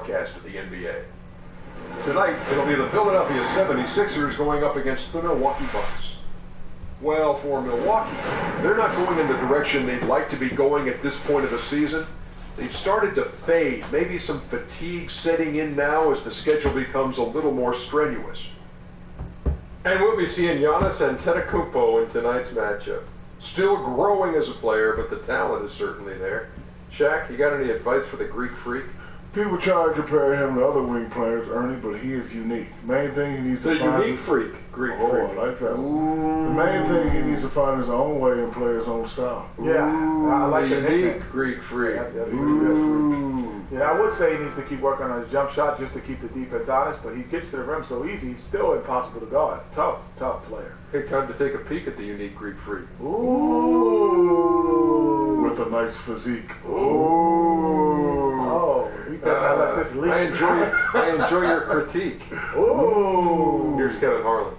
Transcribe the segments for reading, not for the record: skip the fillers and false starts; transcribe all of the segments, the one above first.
broadcast of the NBA. Tonight, it'll be the Philadelphia 76ers going up against the Milwaukee Bucks. Well, for Milwaukee, they're not going in the direction they'd like to be going at this point of the season. They've started to fade, maybe some fatigue setting in now as the schedule becomes a little more strenuous. And we'll be seeing Giannis Antetokounmpo in tonight's matchup. Still growing as a player, but the talent is certainly there. Shaq, you got any advice for the Greek freak? People try to compare him to other wing players, Ernie, but he is unique. Main thing he needs to find unique freak, Greek freak. freak. I like that. The main thing he needs to find his own way and play his own style. Yeah, I like the unique Greek freak. Yeah, I would say he needs to keep working on his jump shot just to keep the defense honest, but he gets to the rim so easy, he's still impossible to guard. Tough player. Hey, time to take a peek at the unique Greek freak. Ooh. With a nice physique. Oh, we better let this leak. I enjoy your critique. Ooh. Here's Kevin Harlan.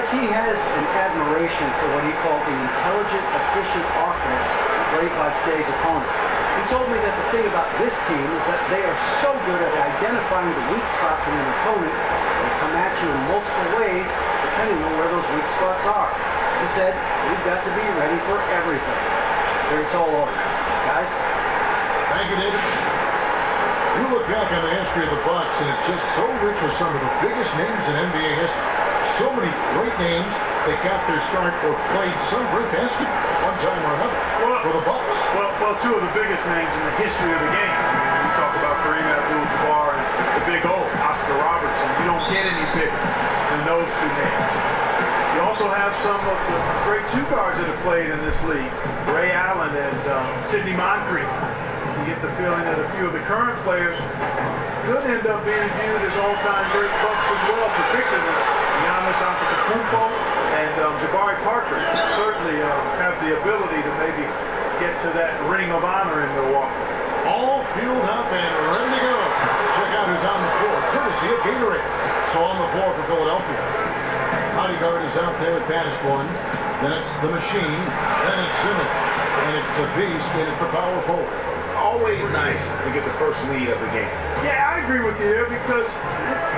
He has an admiration for what he called the intelligent, efficient offense played by today's opponent. He told me that the thing about this team is that they are so good at identifying the weak spots in an opponent. They come at you in multiple ways, depending on where those weak spots are. He said, we've got to be ready for everything. Very tall order. Guys? Thank you, David. You look back on the history of the Bucks, and it's just so rich with some of the biggest names in NBA history. So many great names that got their start or played some great basketball one time or another for the Bucks. Well, two of the biggest names in the history of the game. You talk about Kareem Abdul-Jabbar and the big O, Oscar Robertson. You don't get any bigger than those two names. You also have some of the great two guards that have played in this league, Ray Allen and Sidney Moncrief. You get the feeling that a few of the current players could end up being viewed as all-time great Bucks as well, particularly Giannis Antetokounmpo and Jabari Parker. Certainly have the ability to maybe get to that ring of honor in Milwaukee. All fueled up and ready to go. Check out who's on the floor, courtesy of Gatorade. So on the floor for Philadelphia. Bodyguard is out there with banished one. Then it's the machine. Then it's Zimmer. And it's the beast, and it's the power forward. Always nice to get the first lead of the game. Yeah, I agree with you there because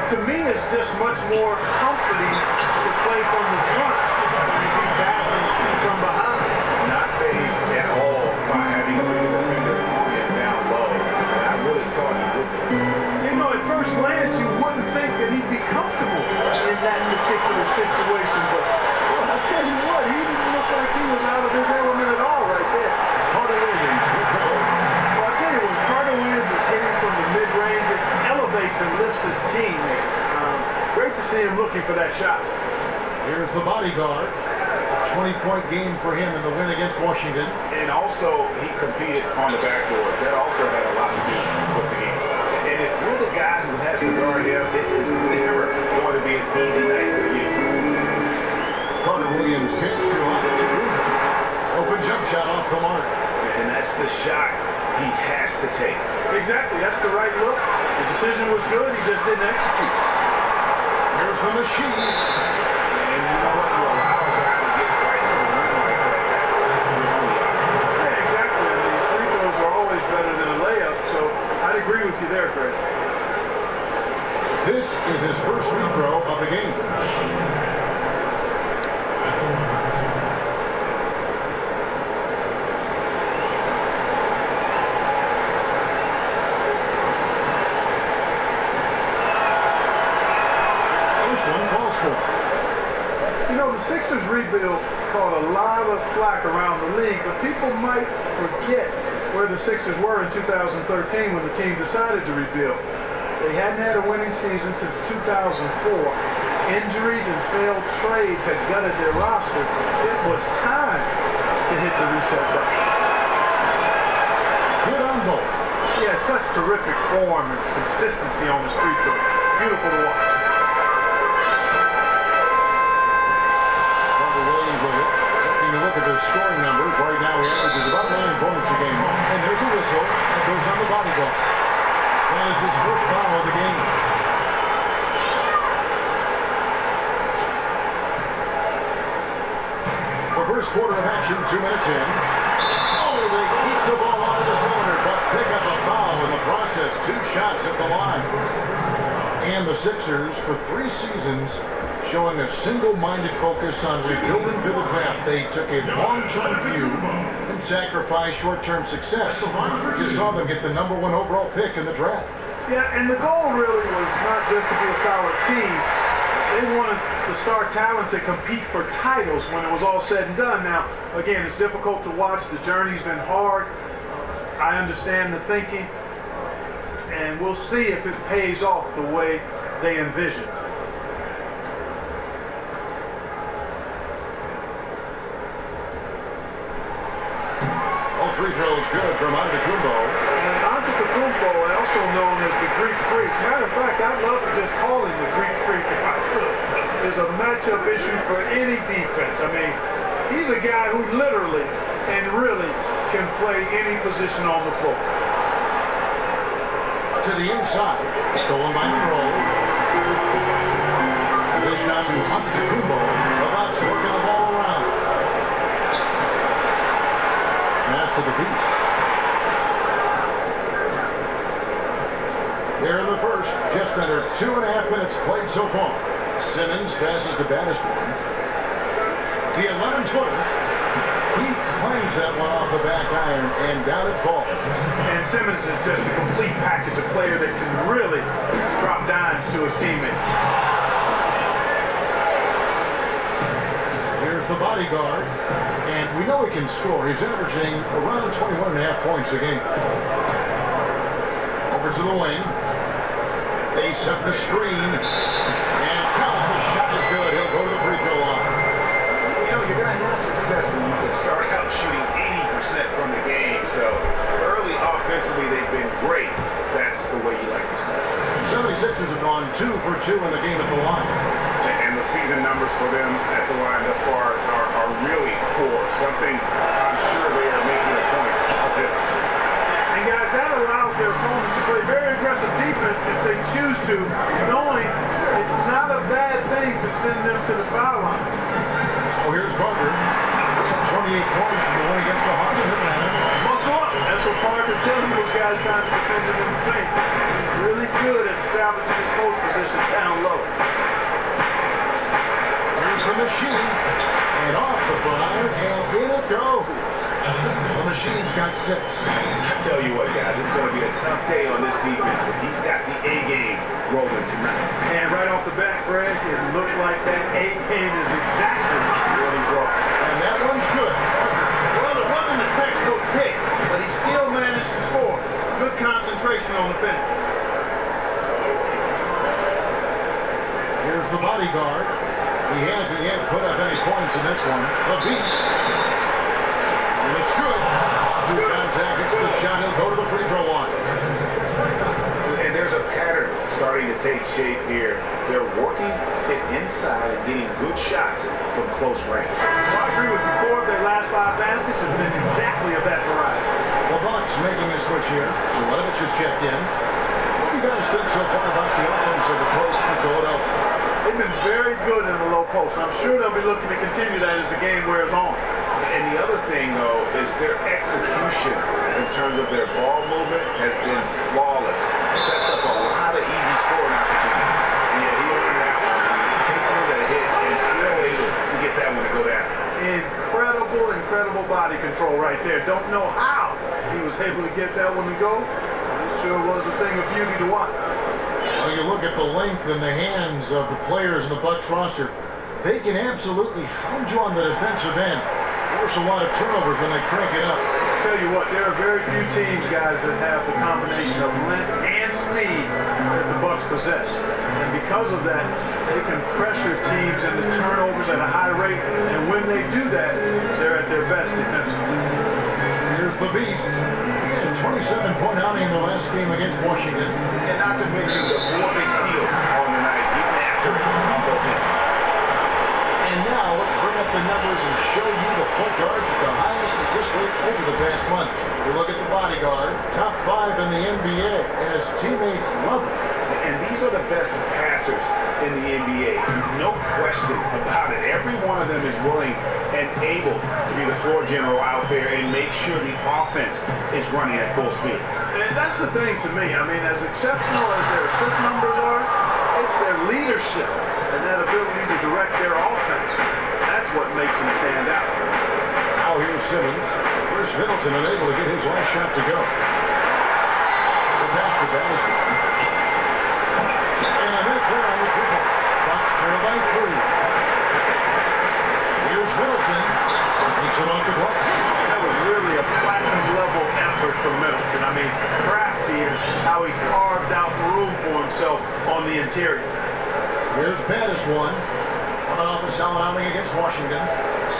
to me it's just much more comforting to play from the front than to be battling from behind. Not phased at all by having a defender on him down low. I really thought he would be. You know, at first glance you wouldn't think that he'd be comfortable in that particular situation, but well, I'll tell you what, he didn't look like he was out of his element at all right there. Carter Williams with the ball. When Carter Williams is hitting from the mid-range, it elevates and lifts his teammates. Great to see him looking for that shot. Here's the bodyguard. 20-point game for him in the win against Washington. And also, he competed on the backboard. That also had a lot to do with the game. And if you're the guy who has to guard him, it is never going to be an easy night for you. Carter Williams hits to open jump shot off the mark. And that's the shot he has to take. Exactly, that's the right look. The decision was good, he just didn't execute. Here's the machine. And you know what? You allow a guy to get right to the rim like that. Yeah, exactly. I mean, free throws are always better than a layup, so I'd agree with you there, Craig. This is his first free throw of the game. rebuild caught a lot of flack around the league, but people might forget where the Sixers were in 2013 when the team decided to rebuild. They hadn't had a winning season since 2004. Injuries and failed trades had gutted their roster. It was time to hit the reset button. Good on both. Yeah, such terrific form and consistency on his free throw. Beautiful to watch. Taking a look at the scoring numbers, right now he averages about 9 points a game. And there's a whistle that goes on the body guard. That is his first foul of the game. The first quarter of action, 2 minutes in. Oh, they keep the ball out of the cylinder, but pick up a foul in the process. 2 shots at the line. And the Sixers, for 3 seasons, showing a single-minded focus on rebuilding to the draft. They took a long-term view and sacrificed short-term success. You saw them get the #1 overall pick in the draft. Yeah, and the goal really was not just to be a solid team. They wanted the star talent to compete for titles when it was all said and done. Now, again, it's difficult to watch. The journey's been hard. I understand the thinking. And we'll see if it pays off the way they envision. All free throws good from Antetokounmpo. And Antetokounmpo, also known as the Greek Freak. Matter of fact, I'd love to just call him the Greek Freak if I could. Is a matchup issue for any defense. I mean, he's a guy who literally and really can play any position on the floor. To the inside, stolen by Monroe. This shot to Antetokounmpo. The Bucks working the ball around. Pass to the beach. Here in the first, just under 2.5 minutes played so far. Simmons passes to Bannisborn. The 11-footer. He claims that one off the back iron, and down it falls. And Simmons is just a complete package, a player that can really drop dimes to his teammates. Here's the bodyguard, and we know he can score. He's averaging around 21.5 points a game. Over to the wing. They set the screen, and Collins' shot is good. He'll go to the free throw line. You know, you're going to have success when you can start out shooting 80% from the game. So early offensively, they've been great. That's the way you like to start. 76ers have gone 2 for 2 in the game at the line. And the season numbers for them at the line thus far are really poor. Something I'm sure they are making a point of this. And guys, that allows their opponents to play very aggressive defense if they choose to, knowing it's not a bad thing to send them to the foul line. Oh, here's Parker. 28 points in the win against the Hawks in Atlanta. Muscle up. That's what Parker's telling those guys trying to defend it in the paint. Really good at establishing his post position down low. Here's the machine. And off the fire, and in it goes. The machine's got 6. I tell you what, guys, it's going to be a tough day on this defense, but he's got the A game rolling tonight. And right off the bat, Greg, it looked like that A game is exactly what he brought. And that one's good. Well, it wasn't a textbook pick, but he still managed to score. Good concentration on the finish. Here's the bodyguard. He hasn't yet put up any points in this one. The Beast. And it's good. Two contact, it's the shot. He'll go to the free throw line. And there's a pattern starting to take shape here. They're working it inside and getting good shots from close range. Well, I agree with you. 4 of their last 5 baskets has been exactly of that variety. The Bucks making a switch here. Jelinek has checked in. What do you guys think so far about the offensive approach for Philadelphia? They've been very good in the low post. I'm sure they'll be looking to continue that as the game wears on. And the other thing, though, is their execution in terms of their ball movement has been flawless. Sets up a lot of easy scoring opportunities. Yeah, he earned that one. Taking that hit and still able to get that one to go down. Incredible body control right there. Don't know how he was able to get that one to go. It sure was a thing of beauty to watch. Well, you look at the length and the hands of the players in the Bucks roster. they can absolutely hound you on the defensive end. Force a lot of turnovers when they crank it up. Tell you what, there are very few teams, guys, that have the combination of length and speed that the Bucks possess. And because of that, they can pressure teams into turnovers at a high rate. And when they do that, they're at their best defensively. Here's the Beast. He had a 27-point outing in the last game against Washington. And not to mention the 4 big steals on the night, getting after it on both ends. And now let's bring up the numbers and show you the point guards with the highest assist rate over the past month. We look at the bodyguard, top 5 in the NBA, as teammates love it. And these are the best passers in the NBA. No question about it. Every one of them is willing and able to be the floor general out there and make sure the offense is running at full speed. And that's the thing to me. I mean, as exceptional as their assist numbers are, it's their leadership and that ability to direct their offense. That's what makes them stand out. Now here's Simmons. Chris Middleton unable to get his last shot to go. The pass to Bannister. And it's there on the triple. Bucks trail by 3. Here's Middleton. Takes it off the glass. That was really a platinum level effort from Middleton. I mean, crafty is how he carved out room for himself on the interior. Here's Bannis one. Coming off a solid outing against Washington.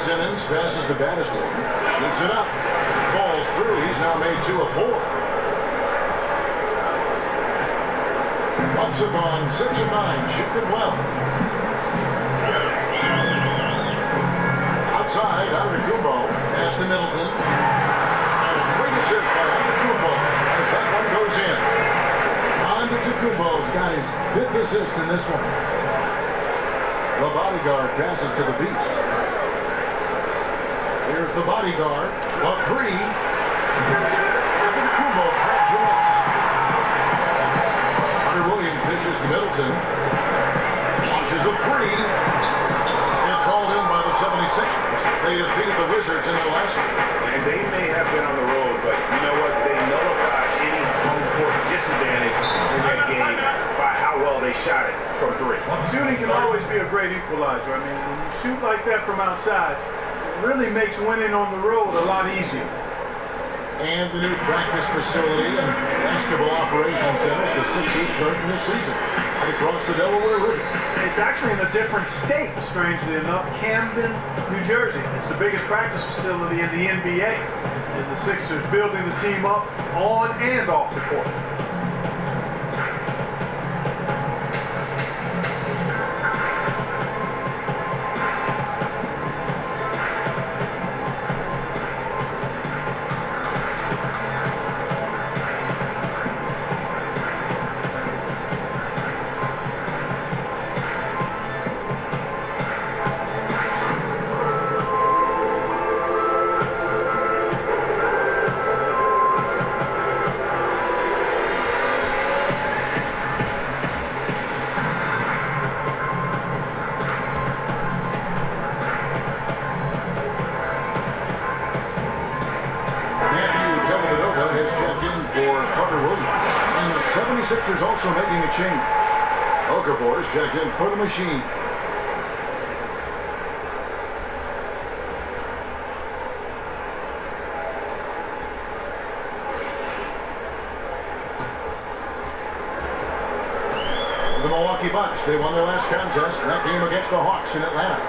Simmons passes to Bannister. Shoots it up. Falls through. He's now made 2 of 4. Bucks have gone 6 of 9. Shooting well. Outside, Antetokounmpo. Pass to Middleton. And a great assist by Antetokounmpo as that one goes in. Antetokounmpo's got his 5th assist in this one. The bodyguard passes to the Beast. Here's the bodyguard. The 3. Antetokounmpo grabs the miss. Hunter Williams pitches to Middleton. Launches a 3. It's hauled in by the 76ers. They defeated the Wizards in the last one. And they may have been on the road, but you know what? They nullified any home court disadvantage in that game by how well they shot it from 3. Shooting can always be a great equalizer. I mean, when you shoot like that from outside, it really makes winning on the road a lot easier. And the new practice facility and basketball operations center the Sixers starting this season across the Delaware River. It's actually in a different state, strangely enough, Camden, New Jersey. It's the biggest practice facility in the NBA. And the Sixers building the team up on and off the court. Sixers also making a change. Okafor is checked in for the machine. The Milwaukee Bucks, they won their last contest, that game against the Hawks in Atlanta.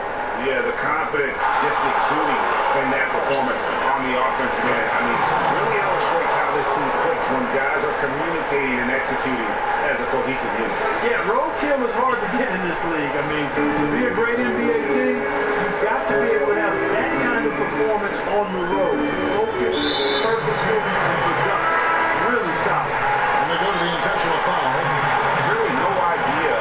Yeah, the confidence just exuding in that performance on the offensive end. I mean, really illustrates how this team clicks when guys are communicating and executing as a cohesive unit. Yeah, roadkill is hard to get in this league. I mean, to be a great NBA team, you've got to be able to have that kind of performance on the road. Focused, purposeful, and productive. Really solid. And they go to the intentional foul. Really no idea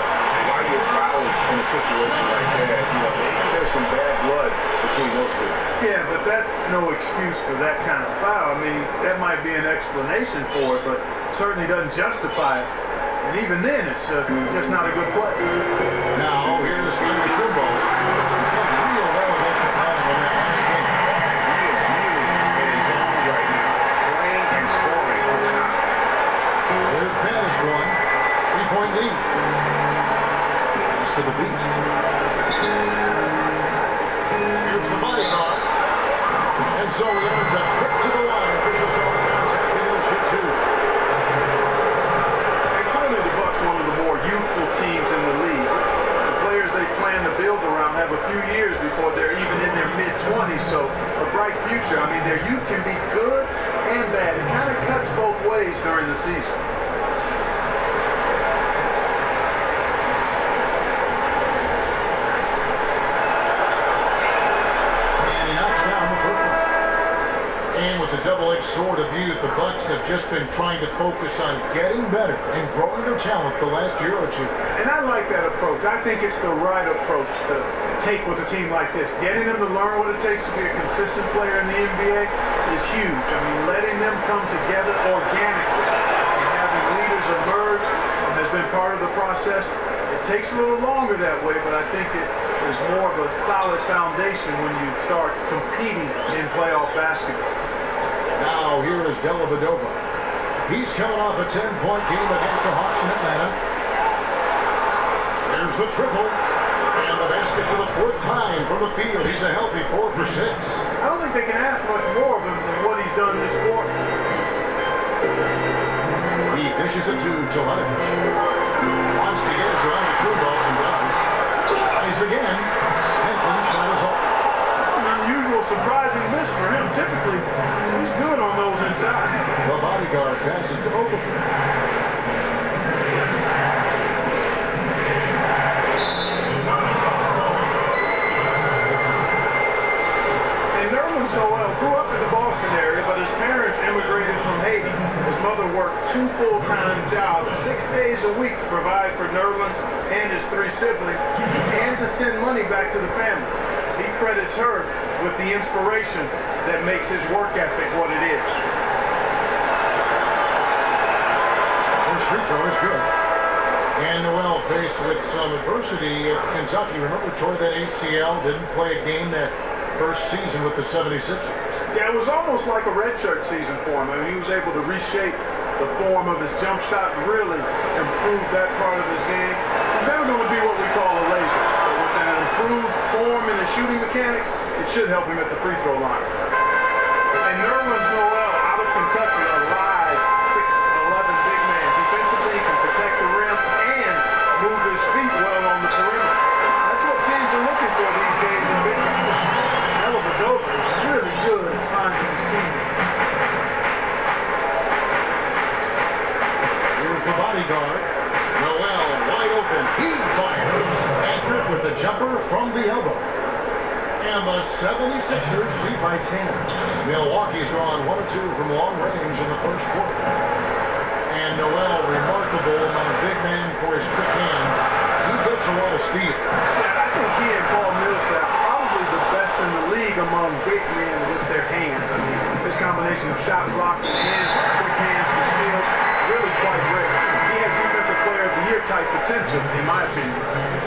why you're fouling in a situation like that. You know, maybe there's some bad blood between those two. Yeah, but that's no excuse for that kind of foul. I mean, that might be an explanation for it, but certainly doesn't justify it. And even then, it's just not a good play. Now, here's Antetokounmpo. He played real well against Atlanta in that last game. He is really in his zone right now, playing and scoring on the night. There's Bannis one. 3-point lead. Pass to the Beast. season. And he knocks down the first one. And with the double-edged sword of youth, the Bucks have just been trying to focus on getting better and growing their talent the last year or two. And I like that approach. I think it's the right approach to take with a team like this. Getting them to learn what it takes to be a consistent player in the NBA is huge. I mean, letting them come together organically and having leaders emerge has been part of the process. It takes a little longer that way, but I think it is more of a solid foundation when you start competing in playoff basketball. Now here is Dellavedova. He's coming off a 10-point game against the Hawks in Atlanta. There's the triple. And the basket for the fourth time from the field. He's a healthy 4 for 6. I don't think they can ask much more of him than what he's done this quarter. He dishes it to Teletovic. Wants to get it to Antetokounmpo and does. Tries again. Henson shot is off. That's an unusual, surprising miss for him. Typically, he's good on those inside. The bodyguard passes to Okafor. Nerlens Noel grew up in the Boston area, but his parents immigrated from Haiti. His mother worked 2 full-time jobs, 6 days a week to provide for Nerlens and his 3 siblings, and to send money back to the family. He credits her with the inspiration that makes his work ethic what it is. First free throw is good. And Noel faced with some adversity at Kentucky. Remember, tore that ACL, didn't play a game that first season with the 76ers. Yeah, it was almost like a redshirt season for him. I mean, he was able to reshape the form of his jump shot and really improve that part of his game. He's never going to be what we call a laser, but with an improved form in his shooting mechanics, it should help him at the free throw line. And Nerlens Noel out of Kentucky, a live 6'11" big man. Defensively, he can protect the rim and move his feet well on the perimeter. That's what teams are looking for these days in big men. Dellavedova is really good at finding his teammates. Here's the bodyguard. Noel wide open. He fires. Accurate with the jumper from the elbow. And the 76ers lead by 10. Milwaukee's gone 1 of 2 from long range in the first quarter. And Noel, remarkable among big men for his quick hands. He gets a lot of speed. Yeah, I think he and Paul Millsap probably the best in the league among big men with their hands. I mean, this combination of shot blocking and quick hands to steal, really quite rare. He has Defensive Player of the Year type potential, in my opinion.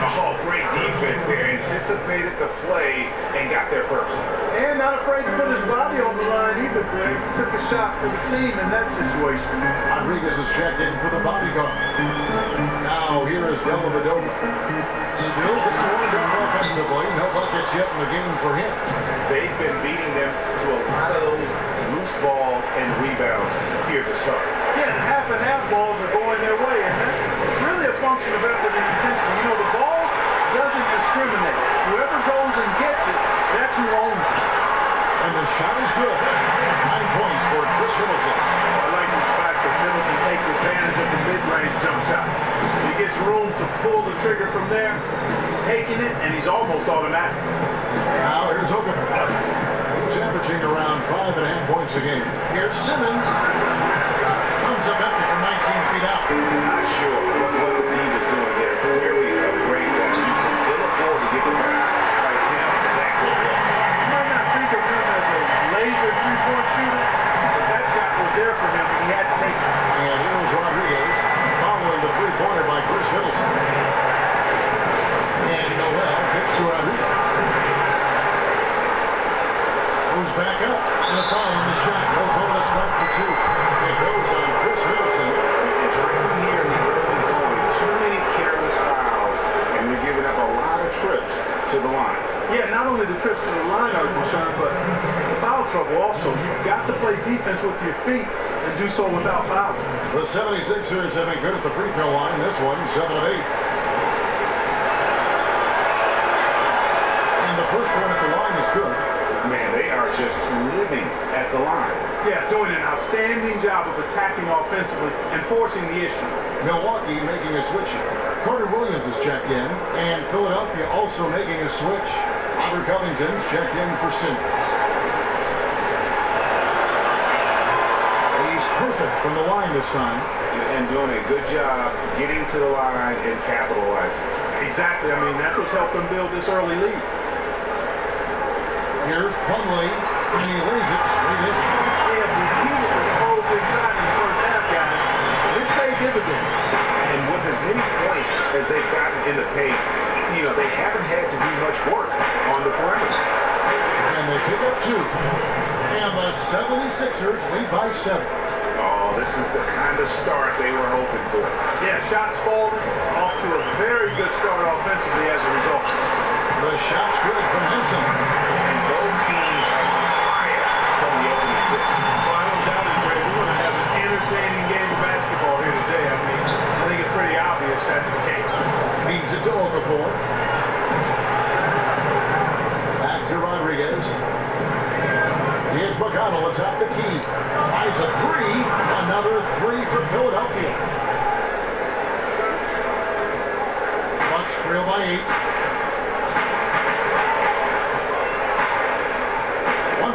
Oh, great defense there. Anticipated the play and got there first. And not afraid to put his body on the line either, Greg. Took a shot for the team in that situation. Rodriguez is checked in for the bodyguard. Now here is Dellavedova. Still being warmed up offensively. No buckets yet in the game for him. They've been beating them to a lot of those loose balls and rebounds here to start. Yeah, half and half balls are going their way, and that's really a function of effort and intensity. You know, the ball doesn't discriminate. Whoever goes and gets it, that's who owns it. And the shot is good. 9 points for Chris Middleton. I like the fact that Middleton takes advantage of the mid-range jump shot. He gets room to pull the trigger from there. He's taking it, and he's almost automatic. Now here's Okafor. He's averaging around 5.5 points a game. Here's Simmons. Comes up empty from 19 feet out. Not sure what the team is doing there. Clearly a great one. You can still afford to give him a guy like him that good look. You might not think of him as a laser three-point shooter, but that shot was there for him, and he had to take it. And here's Rodriguez following the three-pointer by Chris Middleton. And Noel gets to Rodriguez. Goes back up. And a foul on the shot. No bonus mark for 2. It goes on Chris Middleton. It's right here in the early going. Too many careless fouls, and they're giving up a lot of trips to the line. Yeah, not only the trips to the line are concerned, but the foul trouble also. You've got to play defense with your feet and do so without fouling. The 76ers have been good at the free throw line. This one, 7 of 8. And the first one at the line is good. Man, they are just living at the line. Yeah, doing an outstanding job of attacking offensively and forcing the issue. Milwaukee making a switch. Carter Williams is checked in, and Philadelphia also making a switch. Robert Covington's checked in for Simmons. He's perfect from the line this time. And doing a good job getting to the line and capitalizing. Exactly. I mean, that's what's helped them build this early lead. Here's Plumlee, and he lays it straight in. They have repeatedly pulled things out in the first half, guys. It's paid dividends. And with as many points as they've gotten in the paint, they haven't had to do much work on the perimeter. And they pick up 2. And the 76ers lead by 7. Oh, this is the kind of start they were hoping for. Yeah, shots falling, off to a very good start offensively as a result. The shot's good from Henson. And both teams fire from the opening tip. Well, I don't doubt it, Greg. We're going to have an entertaining game of basketball here today. I mean, I think it's pretty obvious that's the case. Feeds it to Okafor. Back to Rodriguez. Here's McConnell atop the key. Finds a 3. Another 3 for Philadelphia. Bucks trail by 8.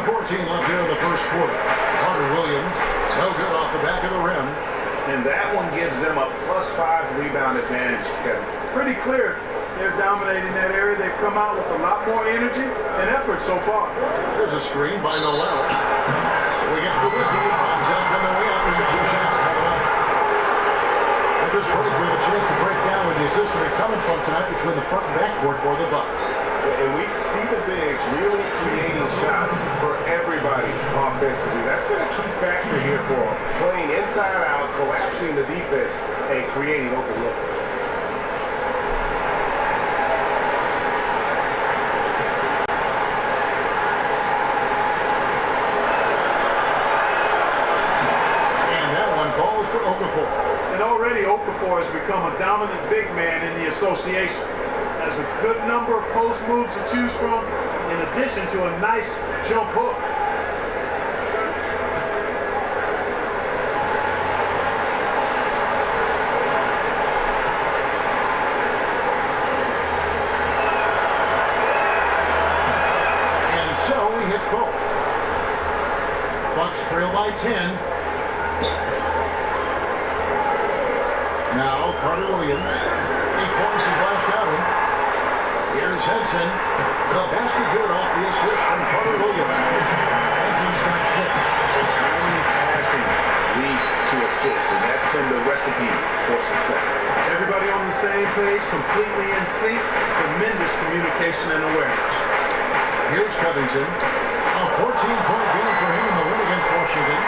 1:14 left here in the first quarter. Carter Williams, no good off the back of the rim. And that one gives them a +5 rebound advantage, Kevin. Pretty clear. They're dominating that area. They've come out with a lot more energy and effort so far. There's a screen by Noel. So he gets the whistle. Comes up on the way up. There's 2 shots coming up. At this break, we have a chance to break down where the assist is coming from tonight between the front and backcourt for the Bucks. And we see the bigs really creating shots for everybody offensively. That's been a key factor here for them. Playing inside out, collapsing the defense, and creating open looks. And already Okafor has become a dominant big man in the association. Has a good number of post moves to choose from, in addition to a nice jump hook. And so he hits both. Bucks trail by 10. Now, Carter Williams. 8 points and flashed out him. Here's Henson. The basket good off the assist from Carter Williams. Henson's got 6. Timely passing leads to assists, and that's been the recipe for success. Everybody on the same page, completely in sync. Tremendous communication and awareness. Here's Covington. A 14-point game for him in the win against Washington.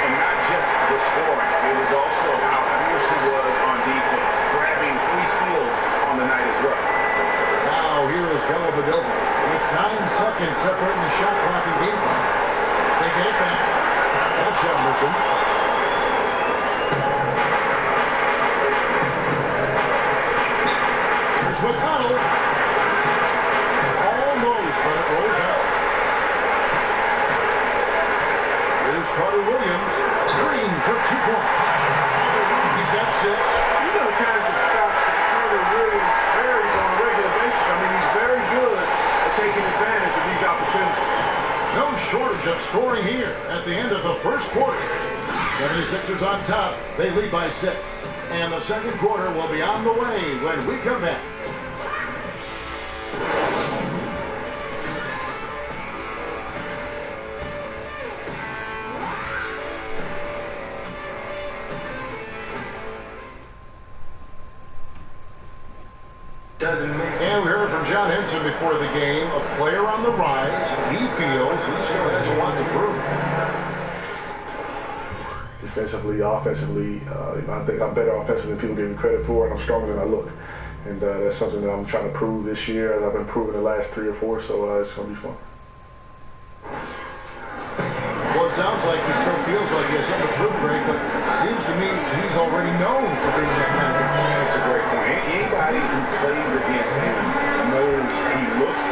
And not just the scoring, it was also how fierce he was on defense, grabbing 3 steals on the night as well. Now here is Dellavedova. It's 9 seconds separating the shot clock and game clock. They get it back. That's Anderson. Here's McConnell. Almost, but it rolls out. Here's Carter Williams. Green for 2 points. He's got 6. These are the kinds of shots that Carter really varies on a regular basis. I mean, he's very good at taking advantage of these opportunities. No shortage of scoring here at the end of the first quarter. 76ers on top. They lead by 6. And the second quarter will be on the way when we come back. And we heard from John Henson before the game, a player on the rise. He feels he still has a lot to prove. Defensively, offensively, I think I'm better offensively than people give me credit for, and I'm stronger than I look. And that's something that I'm trying to prove this year, as I've been proving the last 3 or 4, so it's going to be fun. Well, it sounds like he still feels like he has something to prove, Greg, but it seems to me he's already known for being that kind of guy. That's a great point. Anybody who plays against him knows he looks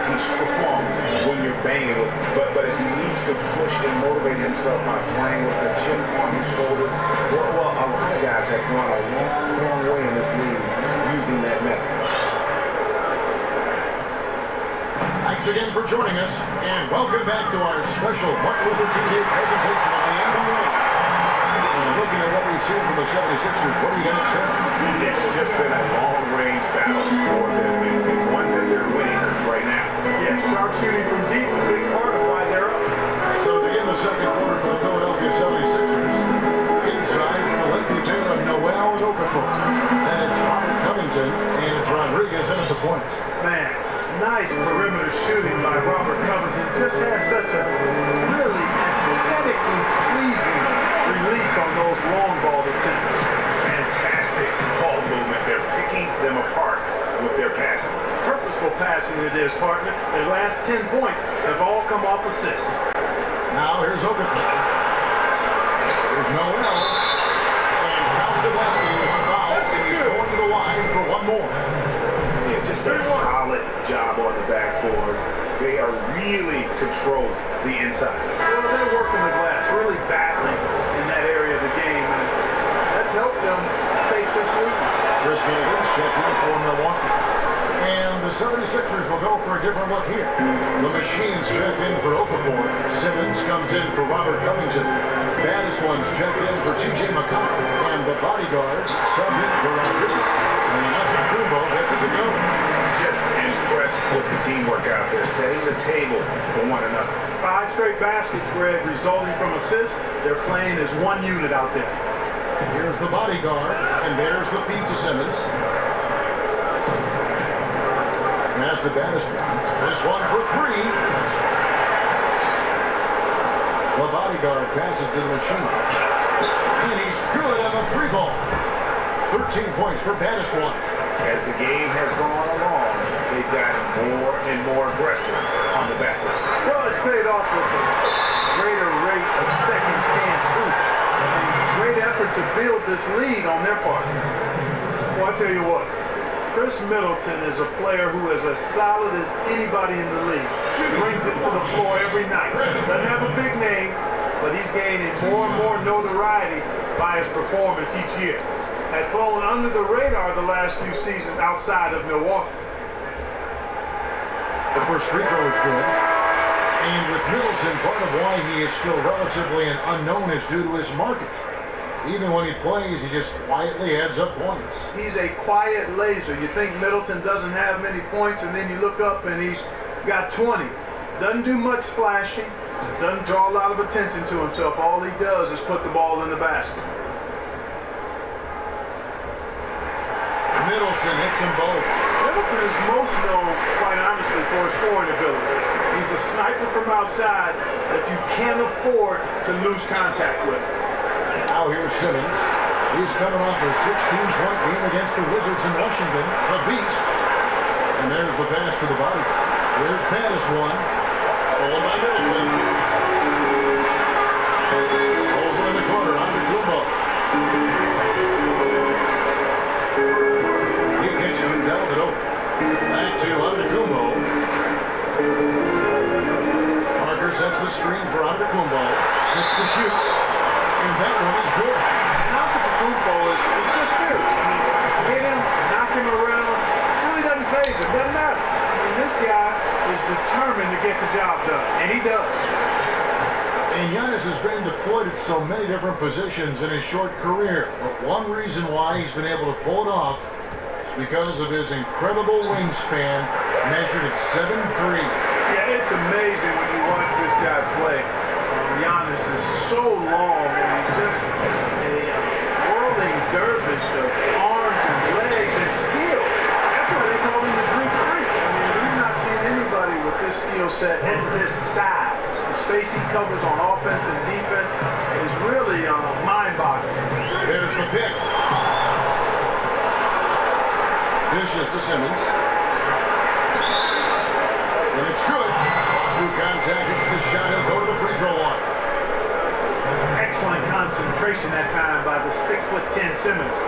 does he perform when you're banging with him? But if he needs to push and motivate himself by playing with the chip on his shoulder, well, a lot of guys have gone a long way in this league using that method. Thanks again for joining us, and welcome back to our special Martin Luther King Day presentation of the NBA. Looking at what we've seen from the 76ers, what do you guys say? It's just been a long-range battle for them, and one that they're winning right now. Yeah, sharp shooting from deep, a big part of why they're up. So to begin the second quarter for the Philadelphia 76ers, inside it's the lengthy pair of Noel and Okafor. Then it's Robert Covington, and it's Rodriguez in at the point. Man, nice perimeter shooting by Robert Covington. Just has such a really aesthetically pleasing release on those long ball attempts. Fantastic ball movement. They're picking them apart with their passing. Purposeful passing it is, partner. Their last 10 points have all come off assists. Now here's Okafor. There's Noel. And Kowski is fouled, and he's going to the line for one more. Yeah, just a solid job on the backboard. They are really controlling the inside. Well, they're working the glass, really battling in that area of the game, and that's helped them take this lead. Chris Gilligan's checked in for Milwaukee. And the 76ers will go for a different look here. The Machines checked in for Okafor. Simmons comes in for Robert Covington. Baddest ones checked in for T.J. McConnell. And the bodyguards subbed in for Rodriguez. And Antetokounmpo gets it to go. Just impressed with the teamwork out there, setting the table for one another. 5 straight baskets, Greg, resulting from assists. They're playing as one unit out there. Here's the bodyguard, and there's the feed to Simmons. That's the baddest one. This one for 3. The bodyguard passes to the Machine. And he's good on the 3 ball. 13 points for baddest one. As the game has gone along, they've gotten more and more aggressive on the back line. Well, it's paid off with a greater rate of second chance hoops. Great effort to build this lead on their part. Well, I tell you what, Chris Middleton is a player who is as solid as anybody in the league. Brings it to the floor every night. Doesn't have a big name, but he's gaining more and more notoriety by his performance each year. Had fallen under the radar the last few seasons outside of Milwaukee. The first free throw is good. And with Middleton, part of why he is still relatively an unknown is due to his market. Even when he plays, he just quietly adds up points. He's a quiet laser. You think Middleton doesn't have many points, and then you look up and he's got 20. Doesn't do much flashing. Doesn't draw a lot of attention to himself. All he does is put the ball in the basket. Middleton hits them both. Middleton is most known, quite honestly, for his scoring ability. He's a sniper from outside that you can't afford to lose contact with. Now here's Simmons. He's coming off a 16-point game against the Wizards in Washington. The Beast. And there's the pass to the body. Here's baddest one. Stolen by Middleton. Over in the corner, Antetokounmpo. He gets it and down it over. Back to Antetokounmpo. Parker sets the screen for Antetokounmpo. 6 to shoot. And that one is good. Antetokounmpo is just fierce. I mean, hit him, knock him around. Really doesn't phase him. Doesn't matter. I mean, this guy is determined to get the job done, and he does. And Giannis has been deployed at so many different positions in his short career. But one reason why he's been able to pull it off is because of his incredible wingspan, measured at 7'3". Yeah, it's amazing when you watch this guy play. Giannis is so long, and he's just a whirling dervish of arms and legs and skill. That's why they call him the Greek freak. I mean, we've not seen anybody with this skill set and this size. The space he covers on offense and defense is really mind-boggling. There's the pick. Dishes to Simmons. And it's good. Through contact, it's the shot. He'll go to the free throw line. Excellent concentration that time by the 6'10" Simmons.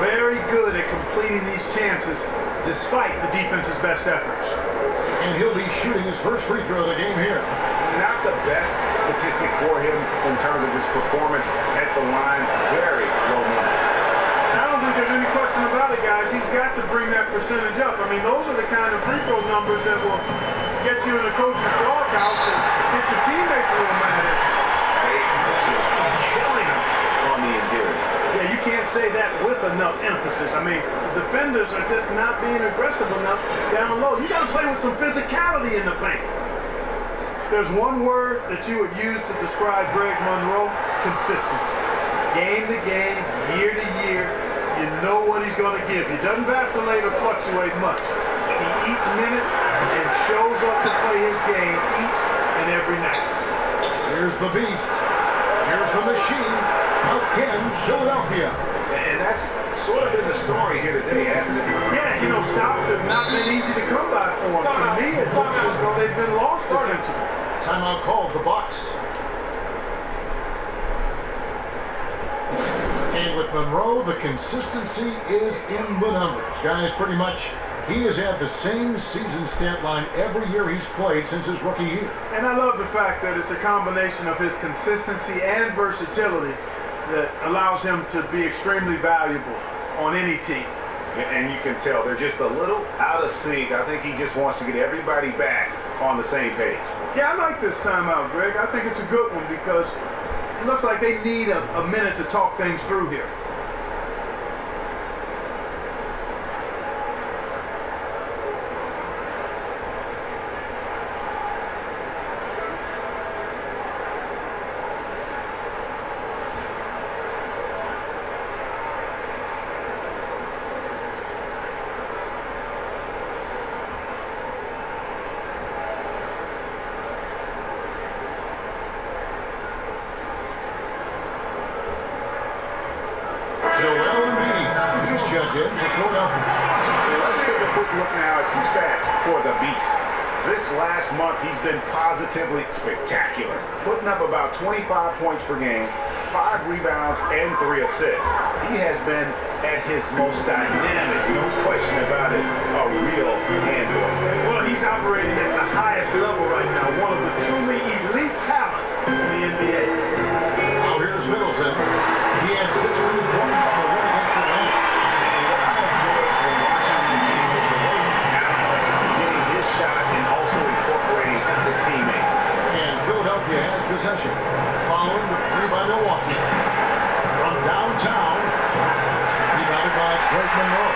very good at completing these chances despite the defense's best efforts. And he'll be shooting his first free throw of the game here. Not the best statistic for him in terms of his performance at the line. Very low number. I don't think there's any question about it, guys. He's got to bring that percentage up. I mean, those are the kind of free throw numbers that will get you in the coach's doghouse and get your teammates a little mad at you. They are just killing him on the interior. Yeah, you can't say that with enough emphasis. I mean, the defenders are just not being aggressive enough down low. You got to play with some physicality in the paint. There's one word that you would use to describe Greg Monroe: consistency. Game to game, year to year, you know what he's going to give. He doesn't vacillate or fluctuate much. He eats minutes and shows up to play his game each and every night. Here's the beast. Here's the machine. Again, Philadelphia. And that's sort of been the story here today, hasn't it? Yeah, you know, stops have not been easy to come by for him. To me, it looks as though they've been lost defensively. Timeout called the Bucks. And with Monroe, the consistency is in the numbers. Guys, pretty much, he has had the same season stat line every year he's played since his rookie year. And I love the fact that it's a combination of his consistency and versatility that allows him to be extremely valuable on any team. And you can tell they're just a little out of sync. I think he just wants to get everybody back on the same page. Yeah, I like this timeout, Greg. I think it's a good one because it looks like they need a minute to talk things through here. Let's take a quick look now at some stats for the Beast. This last month, he's been positively spectacular, putting up about 25 points per game, 5 rebounds, and 3 assists. He has been at his most dynamic, no question about it, a real handler. Well, he's operating at the highest level right now, one of the truly elite talents in the NBA. Now here's Middleton. He had 6 points for the win against Atlanta. Shot and also incorporating his teammates. And Philadelphia has possession. Following the 3 by Milwaukee. From downtown. Rebounded by Greg Monroe.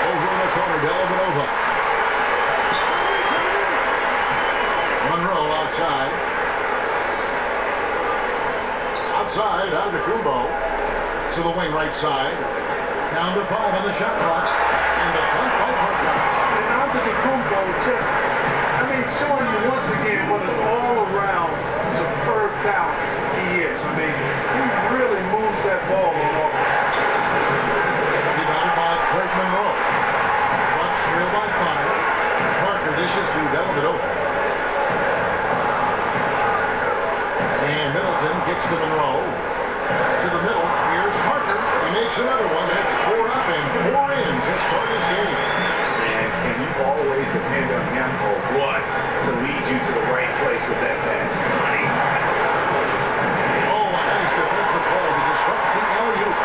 Over in the corner, Dellavedova. Monroe outside. Outside, Antetokounmpo. To the wing right side. Down to 5 on the shot clock. And the front by Parker. And Antetokounmpo just, showing you once again what an all-around superb talent he is. He really moves that ball on offense. Rebounded by Greg Monroe. Bucks trail by 5. Parker dishes to Dellavedova. And Middleton kicks to Monroe. To the middle. Here's Parker. He makes another one. That's 4 up and 4 in to start his game. And you always depend on him or what to lead you to the right place with that pass. Oh, a nice defensive play to disrupt the alley-oop.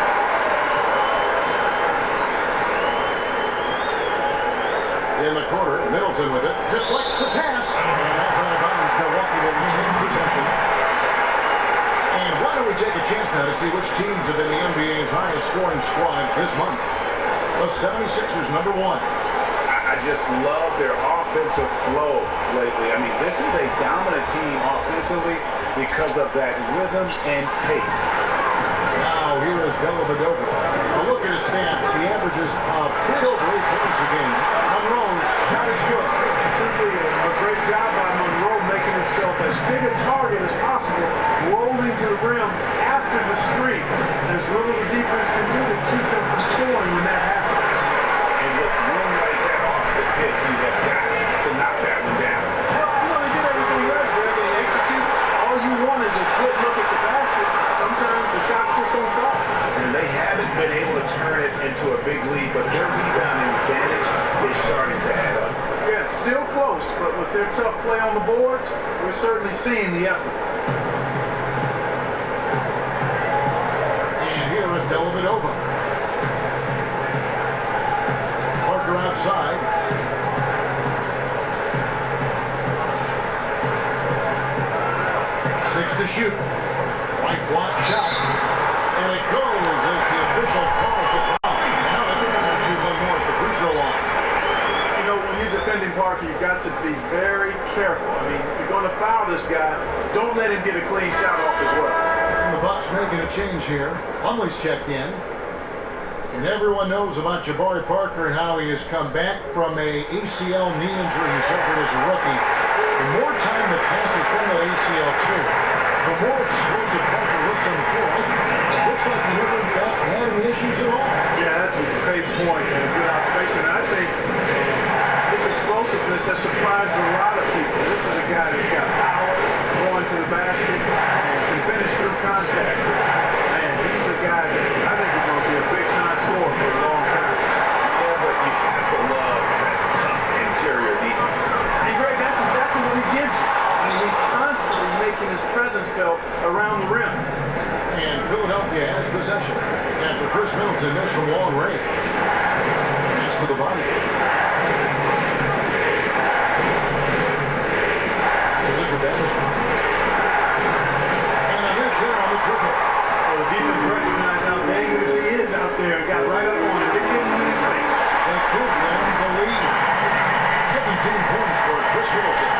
In the corner, Middleton with it. Deflects the pass. And off out of bounds, Milwaukee will retain possession. And why don't we take a chance now to see which teams have been the NBA's highest scoring squads this month? The 76ers, number 1. I just love their offensive flow lately. This is a dominant team offensively because of that rhythm and pace. Now here is Dellavedova. A look at his stats. He averages a bit over 8 points a game. Monroe's shot is good. A great job by Monroe making himself as big a target as possible, rolling to the rim after the screen. There's little the defense can do to keep them from scoring when that happens. And with room like that off the pitch, you have got to knock that one down. Well, they did everything right, Greg, and he executes. All you want is a good look at the basket. Sometimes the shots just don't play on the boards, we're certainly seeing the effort. And here is Dellavedova. Parker outside. 6 to shoot. Right block shot. And it goes as the official calls the foul. Now I think I'm going to shoot one more at the free throw line. You know, when you're defending Parker, you've got to be very careful. I mean, if you're going to foul this guy, don't let him get a clean shot off as well. And the Bucks making a change here. Plumlee's checked in. And everyone knows about Jabari Parker and how he has come back from a ACL knee injury he suffered as a rookie. The more time that passes from that ACL too, the more explosive Parker looks on the floor. It looks like he never in fact had any issues at all. Yeah, that's a great point and a good observation. I think his explosiveness has surprised a lot of people. This is a guy that's got power, going to the basket, and can finish through contact. Man, he's a guy that I think is going to be a big-time scorer for a long time. Yeah, but you have to love that tough interior defense. And Greg, that's exactly what he gives you. I mean, he's constantly making his presence felt around the rim. And Philadelphia has possession after Chris Middleton missed from long range. Pass to the body. This is a damage. And a miss there on the triple. Well, the defense recognized how dangerous he is out there and got right up on him. Didn't give him any space. That gives them the lead. 17 points for Chris Middleton.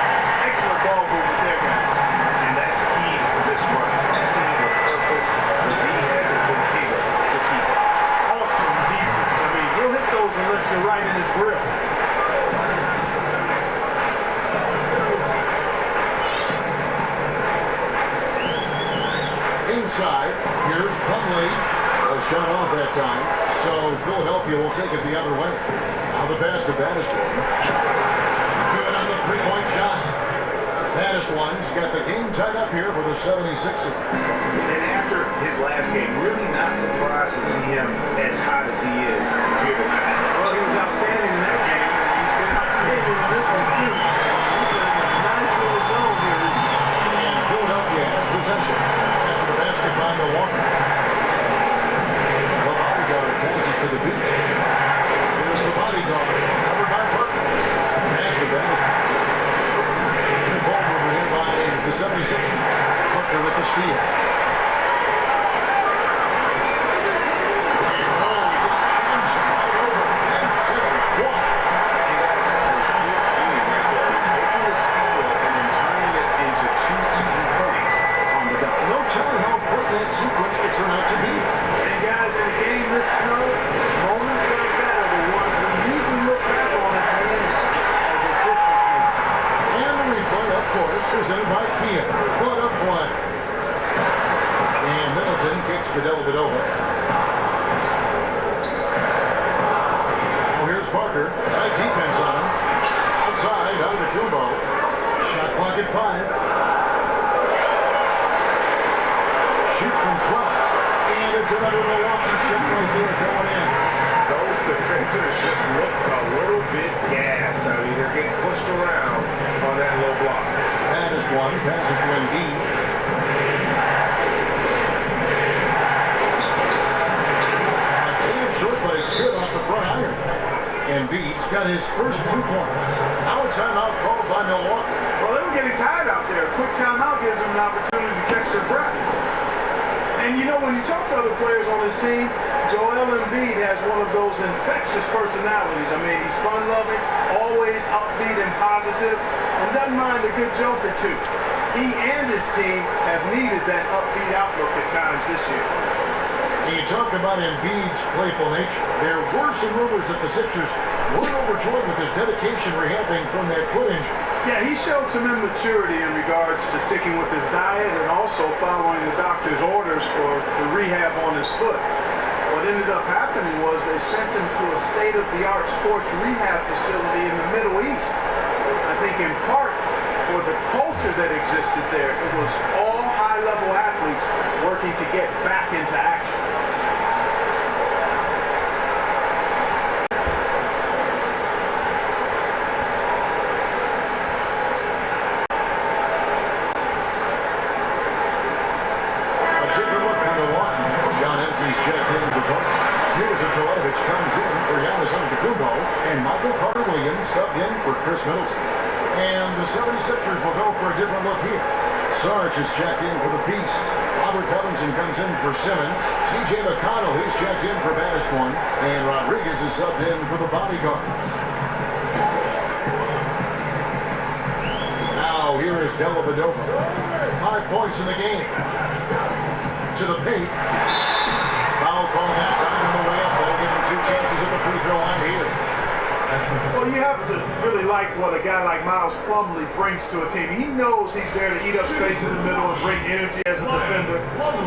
Excellent ball movement there, guys. And that's key for this run. Passing with purpose. The D hasn't been able to keep up. Awesome defense. I mean, he'll hit those unless you're right in his grip. Inside, here's Plumlee. A shot off that time, so Philadelphia will take it the other way. Now the pass to Battiston. Good on the three-point shot. Battiston's got the game tied up here for the 76ers. And after his last game, really not surprised to see him as hot as he is here tonight. Well, he was outstanding in that game, and he's been outstanding in this one, too. He's in a nice little zone here this year. And Philadelphia has possession after the basket by Milwaukee. The bodyguard passes to the beach. Here's the bodyguard, covered by Parker. Pass to Battiston. Good ball over here by the 76ers. Parker with the steal. That sequence will turn out to be. And guys, in a game this snow, moments like that are the ones we usually look back on at the end as a difference maker. And the replay, of course, presented by Kia. What a play. And Middleton kicks to Dellavedova. Now here's Parker. Tight defense on him. Outside, out to Kumbo. Shot clock at 5. Shoots from 12. And it's another Milwaukee shot right there going in. Those defenders just look a little bit gassed. I mean, they're getting pushed around on that low block. That is one. Pass it to Embiid. Damn short, but it's good off the front iron. Embiid's got his first 2 points. Now a timeout called by Milwaukee. Well, they were getting tired out there. A quick timeout gives them an opportunity to catch their breath. And you know, when you talk to other players on this team, Joel Embiid has one of those infectious personalities. I mean, he's fun-loving, always upbeat and positive, and doesn't mind a good joke or two. He and his team have needed that upbeat outlook at times this year. You talk about Embiid's playful nature. There were some rumors that the Sixers weren't overjoyed with his dedication rehabbing from that foot injury. Yeah, he showed some immaturity in regards to sticking with his diet and also following the doctor's orders for the rehab on his foot. What ended up happening was they sent him to a state-of-the-art sports rehab facility in the Middle East. I think in part for the culture that existed there. It was all high-level athletes working to get back into action. Williams subbed in for Chris Middleton. And the 76ers will go for a different look here. Sarge is checked in for the Beast. Robert Covington comes in for Simmons. T.J. McConnell, he's checked in for Baddest-One. And Rodriguez is subbed in for the bodyguard. Now here is Dellavedova. 5 points in the game. To the paint. Foul call that time on the way up. That'll give him 2 chances at the free throw line here. Well, you have to really like what a guy like Miles Plumlee brings to a team. He knows he's there to eat up space in the middle and bring energy as a defender.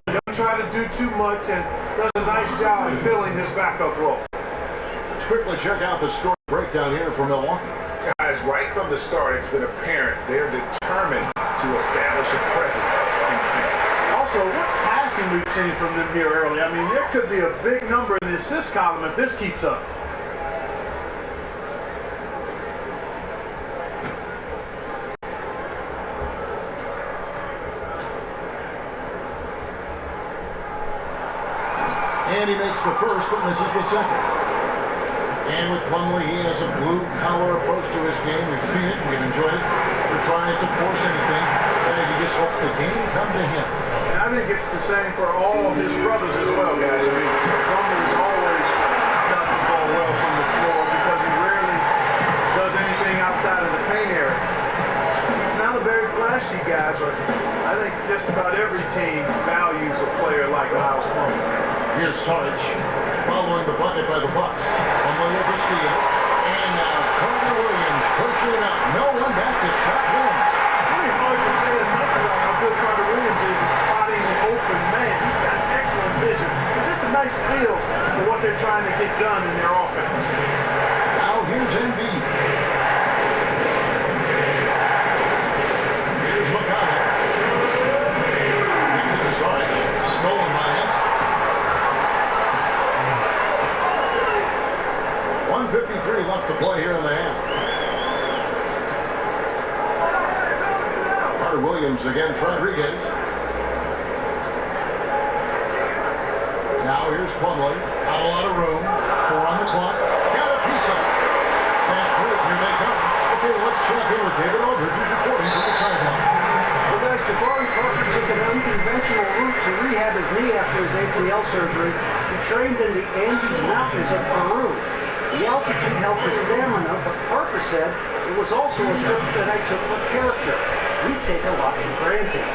He doesn't try to do too much and does a nice job of filling his backup role. Let's quickly check out the score breakdown here for Milwaukee. Guys, right from the start, it's been apparent they're determined to establish a presence in paint. Also, what passing we've seen from them here early. I mean, there could be a big number in the assist column if this keeps up. And he makes the first, but misses the second. And with Plumlee, he has a blue-collar approach to his game. We've seen it, we've enjoyed it. Never tries to force anything, as he just lets the game come to him. And I think it's the same for all of his brothers as well, guys. I mean, Plumlee's always got the ball well from the floor because he rarely does anything outside of the paint area. He's not a very flashy guy, but I think just about every team values a player like Miles Plumlee. Here's Sarge, following the bucket by the Bucks. Plumlee with the steal. And now Carter Williams pushing it out. No one back to stop him. Really hard to say enough about how good Carter Williams is at spotting an open man. He's got excellent vision. It's just a nice feel for what they're trying to get done in their offense. Now here's Embiid. Here's McConnell. Gets it to Sarge. Stolen by Hensel. 1:53 left to play here in the half. Carter Williams against Rodriguez. Now here's Plumlee. Not a lot of room. 4 on the clock. Got a piece of it. Fast break. Here they come. Okay, let's check in with David Aldridge, who's reporting from the sideline. Well, guys, Jabari Parker took an unconventional route to rehab his knee after his ACL surgery. He trained in the Andes Mountains of Peru. The altitude helped his stamina, but Parker said it was also a trip that I took for character. We take a lot for granted.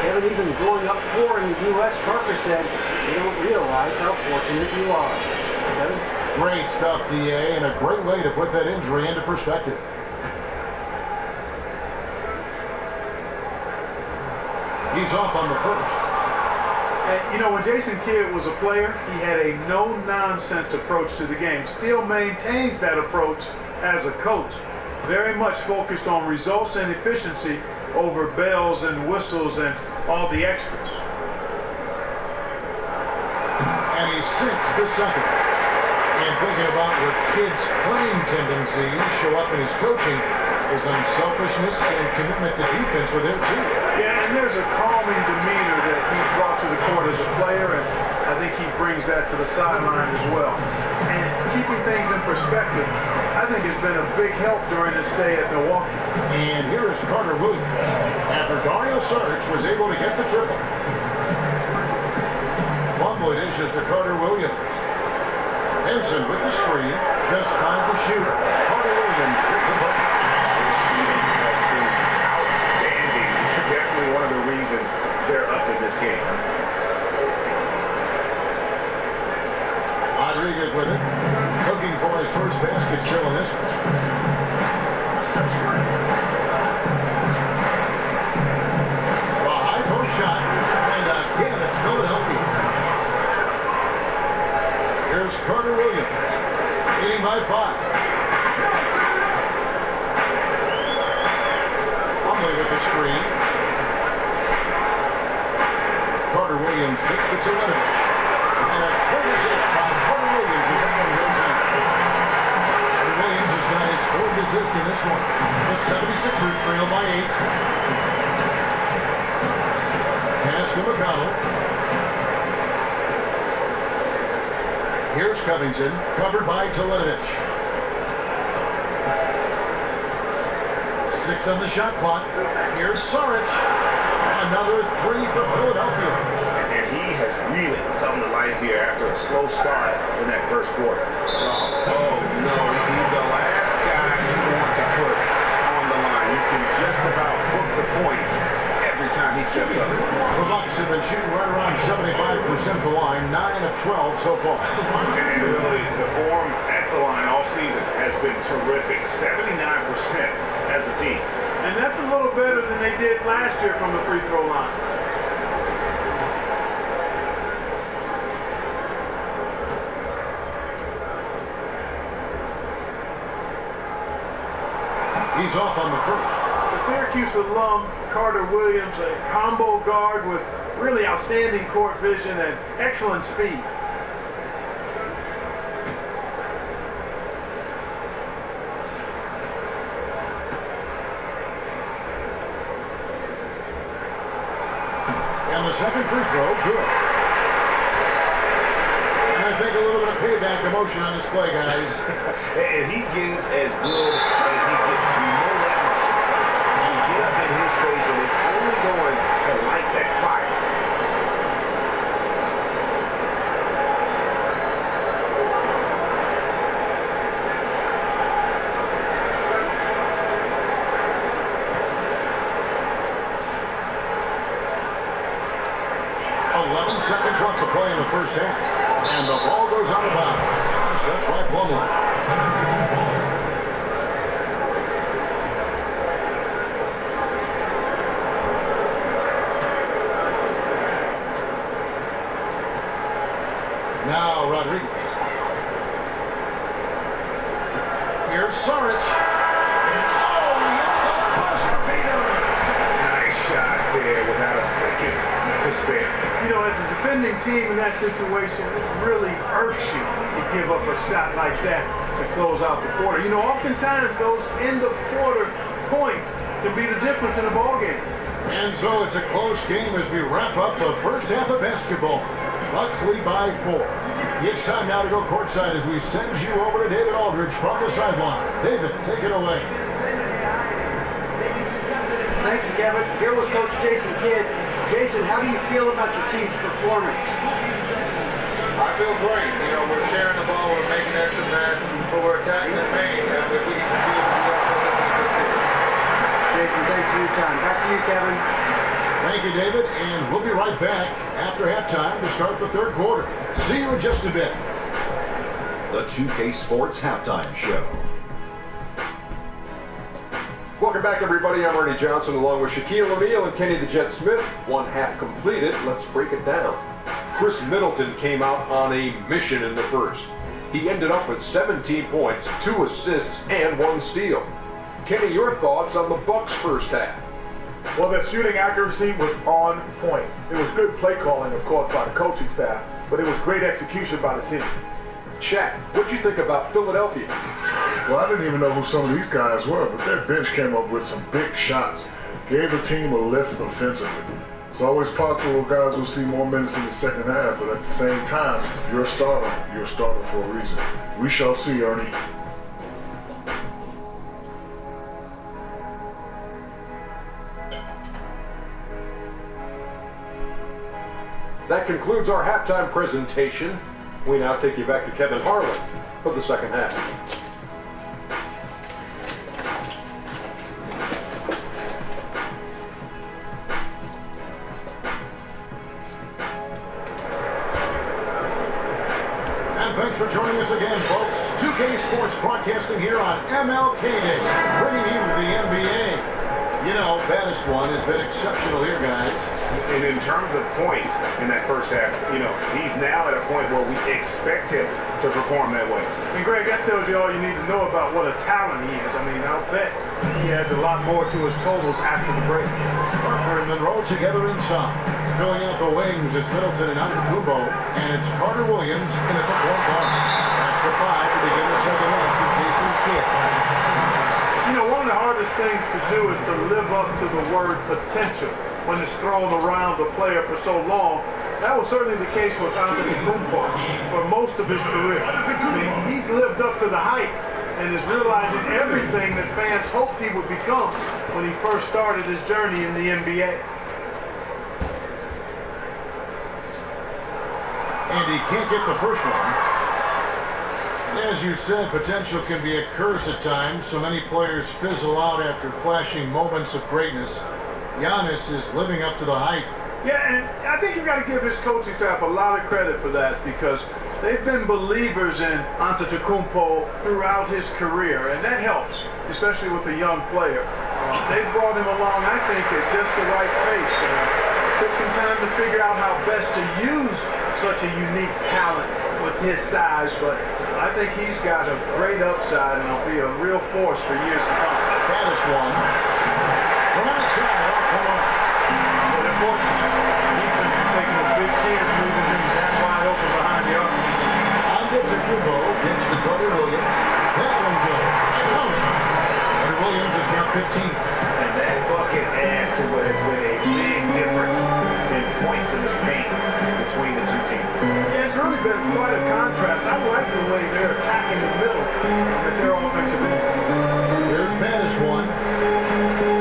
Kevin, even growing up poor in the U.S., Parker said, you don't realize how fortunate you are. Kevin? Great stuff, D.A., and a great way to put that injury into perspective. He's off on the first. And, you know, when Jason Kidd was a player, he had a no-nonsense approach to the game. Still maintains that approach as a coach. Very much focused on results and efficiency over bells and whistles and all the extras. And he sinks the second. And thinking about where Kidd's playing tendencies show up in his coaching, his unselfishness and commitment to defense were there too. Yeah, and there's a calming demeanor that he brought to the court as a player, and I think he brings that to the sideline as well. And keeping things in perspective, I think has been a big help during his stay at Milwaukee. And here is Carter Williams, after Dario Saric was able to get the triple. Plumlee dishes to Carter Williams. Henson with the screen, just find the shooter. Carter Williams with the bucket. Outstanding. Definitely one of the reasons they're up in this game. Rodriguez with it. Looking for his first basket show in this one. A high post shot. And again, it's Philadelphia. Here's Carter Williams. Leading by 5. Plumlee with the screen. Carter Williams takes the Teletovic. And a courtesy by Carter Williams as that one goes in. Carter Williams has got his 4th assist in this one. The 76ers trail by 8. Pass to McConnell. Here's Covington, covered by Teletovic. 6 on the shot clock. Here's Saric. Another 3 for Philadelphia. And he has really come to life here after a slow start in that first quarter. Oh no, he's the last guy you want to put on the line. You can just about book the points every time he steps up. The Bucks have been shooting right around 75% of the line, 9 of 12 so far. And really, the form at the line all season has been terrific. 79% as a team. And that's a little better than they did last year from the free throw line. He's off on the first. The Syracuse alum, Carter Williams, a combo guard with really outstanding court vision and excellent speed. And the second free throw, good. And I think a little bit of payback emotion on display, guys. And he gives as good as he gets. You know that much. You get up in his face, and it's only going to light that fire. Seconds left to play in the first half. And the ball goes out of bounds. That's right, Plumlee. Now Rodriguez. Here's Saric. Oh, he hits the buzzer beater. Nice shot there without a second to spare. You know, as a defending team in that situation, it really irks you to give up a shot like that to close out the quarter. You know, oftentimes those end of quarter points can be the difference in a ball game. And so it's a close game as we wrap up the first half of basketball. Bucks lead by 4. It's time now to go courtside as we send you over to David Aldridge from the sideline. David, take it away. Thank you, Kevin. Here with Coach Jason Kidd. Jason, how do you feel about your team's performance? I feel great. You know, we're sharing the ball, we're making extra pass, but we're attacking the paint, and if we can continue to do that, that's a good series. Jason, thanks for your time. Back to you, Kevin. Thank you, David, and we'll be right back after halftime to start the third quarter. See you in just a bit. The 2K Sports Halftime Show. Welcome back, everybody. I'm Ernie Johnson along with Shaquille O'Neal and Kenny the Jet Smith. One half completed. Let's break it down. Chris Middleton came out on a mission in the first. He ended up with 17 points, 2 assists, and 1 steal. Kenny, your thoughts on the Bucks' first half? Well, their shooting accuracy was on point. It was good play calling, of course, by the coaching staff, but it was great execution by the team. Shaq, what'd you think about Philadelphia? Well, I didn't even know who some of these guys were, but their bench came up with some big shots. Gave the team a lift offensively. It's always possible guys will see more minutes in the second half, but at the same time, you're a starter for a reason. We shall see, Ernie. That concludes our halftime presentation. We now take you back to Kevin Harlan for the second half. And thanks for joining us again, folks. 2K Sports broadcasting here on MLK Day, bringing you the NBA. You know, baddest one has been exceptional here, guys. And in terms of points in that first half, you know, he's now at a point where we expect him to perform that way. And Greg, that tells you all you need to know about what a talent he is. I mean, I'll bet he adds a lot more to his totals after the break. Parker and Monroe together inside. Filling out the wings, it's Middleton and Antetokounmpo, and it's Carter Williams in at the point guard. That's the 5 to begin the second half for Jason Kidd. You know, one of the hardest things to do is to live up to the word potential when it's thrown around the player for so long. That was certainly the case with Antetokounmpo for most of his career. I mean, he's lived up to the hype, and is realizing everything that fans hoped he would become when he first started his journey in the NBA. And he can't get the first one. As you said, potential can be a curse at times. So many players fizzle out after flashing moments of greatness. Giannis is living up to the hype. Yeah, and I think you've got to give his coaching staff a lot of credit for that because they've been believers in Antetokounmpo throughout his career, and that helps, especially with a young player. They've brought him along, I think, at just the right pace. Took some time to figure out how best to use such a unique talent with his size, but I think he's got a great upside and will be a real force for years to come. That is one. From outside, off the mark. But unfortunately, defense is taking a big chance moving him that wide open behind the arc. Antetokounmpo gets to Carter Williams. That one goes. Strong. Carter Williams has got 15. And that bucket adds to what has been a big difference in points in the paint between the two teams. Yeah, it's really been quite a contrast. I like the way they're attacking the middle with their offensive end. Here's Banis one.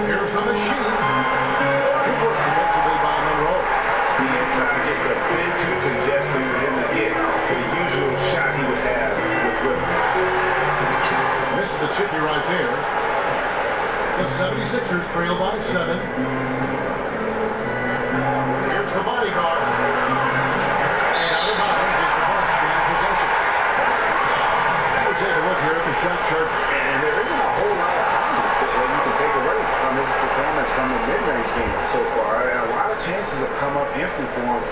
Here's the machine. Good work defensively by Monroe. The inside just a bit too congested for him to get the usual shot he would have with rhythm. Misses the chippy right there. The 76ers trail by 7. Here's the bodyguard. And out of bounds is the Bucks gaining possession. We'll take a look here at the shot chart. And there isn't a whole lot of positives that you can take away from his performance from the mid-range game so far. A lot of chances have come up empty for him,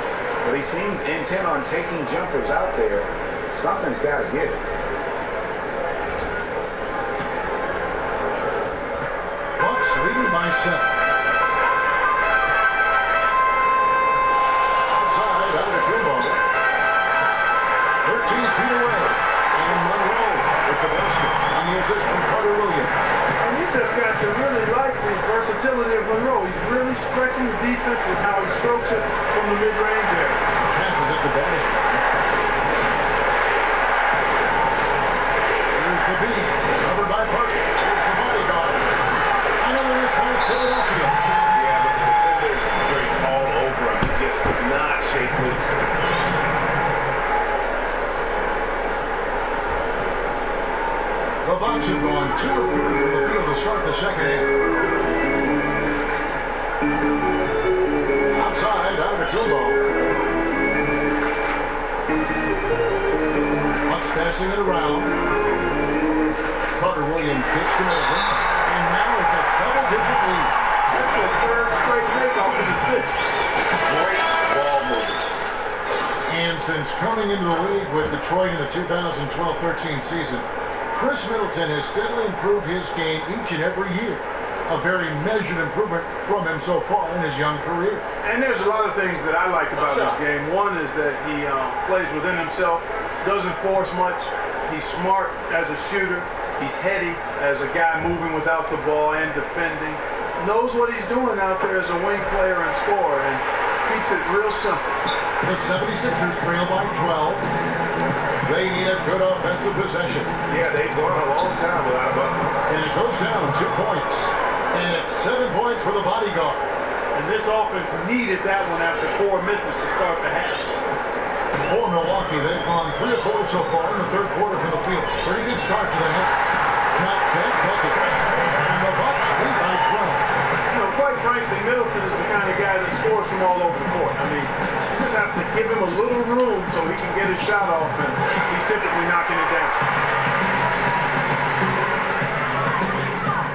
but he seems intent on taking jumpers out there. Something's got to give. Bucks leading by 7. Outside, Antetokounmpo. 13 feet away. And Monroe with the basket on the assist from Carter Williams. And you just got to really like the versatility of Monroe. He's really stretching the defense with how he strokes it from the mid-range area. Passes it to Banis. Here's the beast, covered by Parker. Here's the bodyguard. Another is by Philadelphia. Yeah, but the defenders drink all over him. He just could not shake loose. The Bucks have gone 2 of 3 from the field to start the second half. Outside, Antetokounmpo. Bucks passing it around. Carter Williams gets to Melvin. And now it's a double-digit lead. That's their third straight takeoff in the sixth. Great ball movement. And since coming into the league with Detroit in the 2012-13 season, Chris Middleton has steadily improved his game each and every year. A very measured improvement from him so far in his young career. And there's a lot of things that I like about his game. One is that he plays within himself, doesn't force much. He's smart as a shooter. He's heady as a guy moving without the ball and defending. Knows what he's doing out there as a wing player and scorer, and keeps it real simple. The 76ers trail by 12. They need a good offensive possession. Yeah, they've gone a long time without a bucket. And it goes down 2 points. And it's 7 points for the bodyguard. And this offense needed that one after 4 misses to start the half. For Milwaukee, they've gone 3 of 4 so far in the third quarter from the field. Pretty good start to the half. Not bad bucket. And the Bucks lead by 12. You know, quite frankly, Middleton is the kind of guy that scores from all over the court. I mean, you just have to give him a little room so he can get his shot off, and he's typically knocking it down.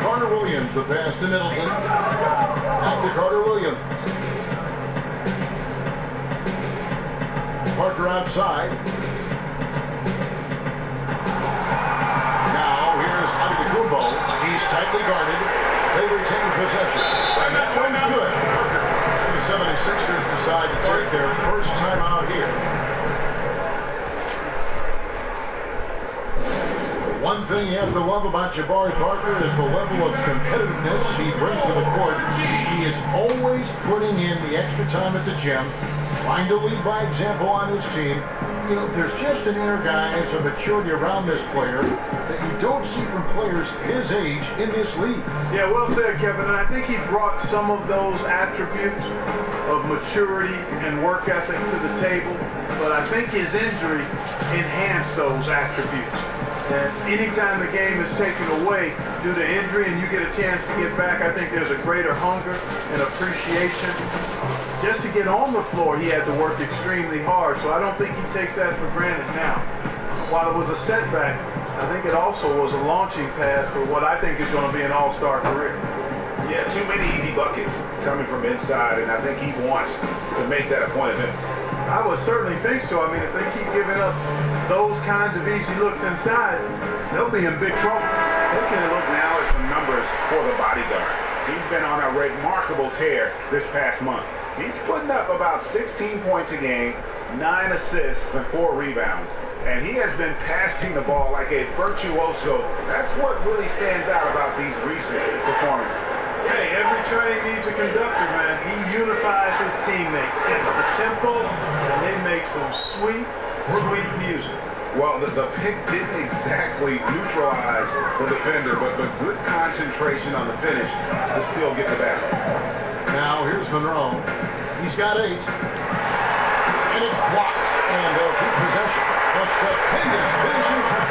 Carter Williams, the pass to Middleton. Back to Carter Williams. Parker outside. Now here's Antetokounmpo. He's tightly guarded. They retain possession. And that one's good. Parker. The 76ers decide to take their first time out here. One thing you have to love about Jabari Parker is the level of competitiveness he brings to the court. He is always putting in the extra time at the gym, trying to lead by example on his team, you know, there's just an inner guy, some maturity around this player that you don't see from players his age in this league. Yeah, well said, Kevin. And I think he brought some of those attributes of maturity and work ethic to the table. But I think his injury enhanced those attributes. And anytime the game is taken away due to injury and you get a chance to get back, I think there's a greater hunger and appreciation. Just to get on the floor, he had to work extremely hard. So I don't think he takes that for granted now. While it was a setback, I think it also was a launching pad for what I think is going to be an all-star career. Yeah, too many easy buckets coming from inside, and I think he wants to make that a point of emphasis. I would certainly think so. I mean, if they keep giving up those kinds of easy looks inside, they'll be in big trouble. Taking a look now at some numbers for the bodyguard. He's been on a remarkable tear this past month. He's putting up about 16 points a game, 9 assists, and 4 rebounds. And he has been passing the ball like a virtuoso. That's what really stands out about these recent performances. Hey, every train needs a conductor, man. He unifies his teammates, sets the tempo, and they make some sweet, sweet music. Well, the pick didn't exactly neutralize the defender, but good concentration on the finish to still get the basket. Now here's Monroe. He's got 8. And it's blocked. And they'll keep possession. A stupendous finishing shot.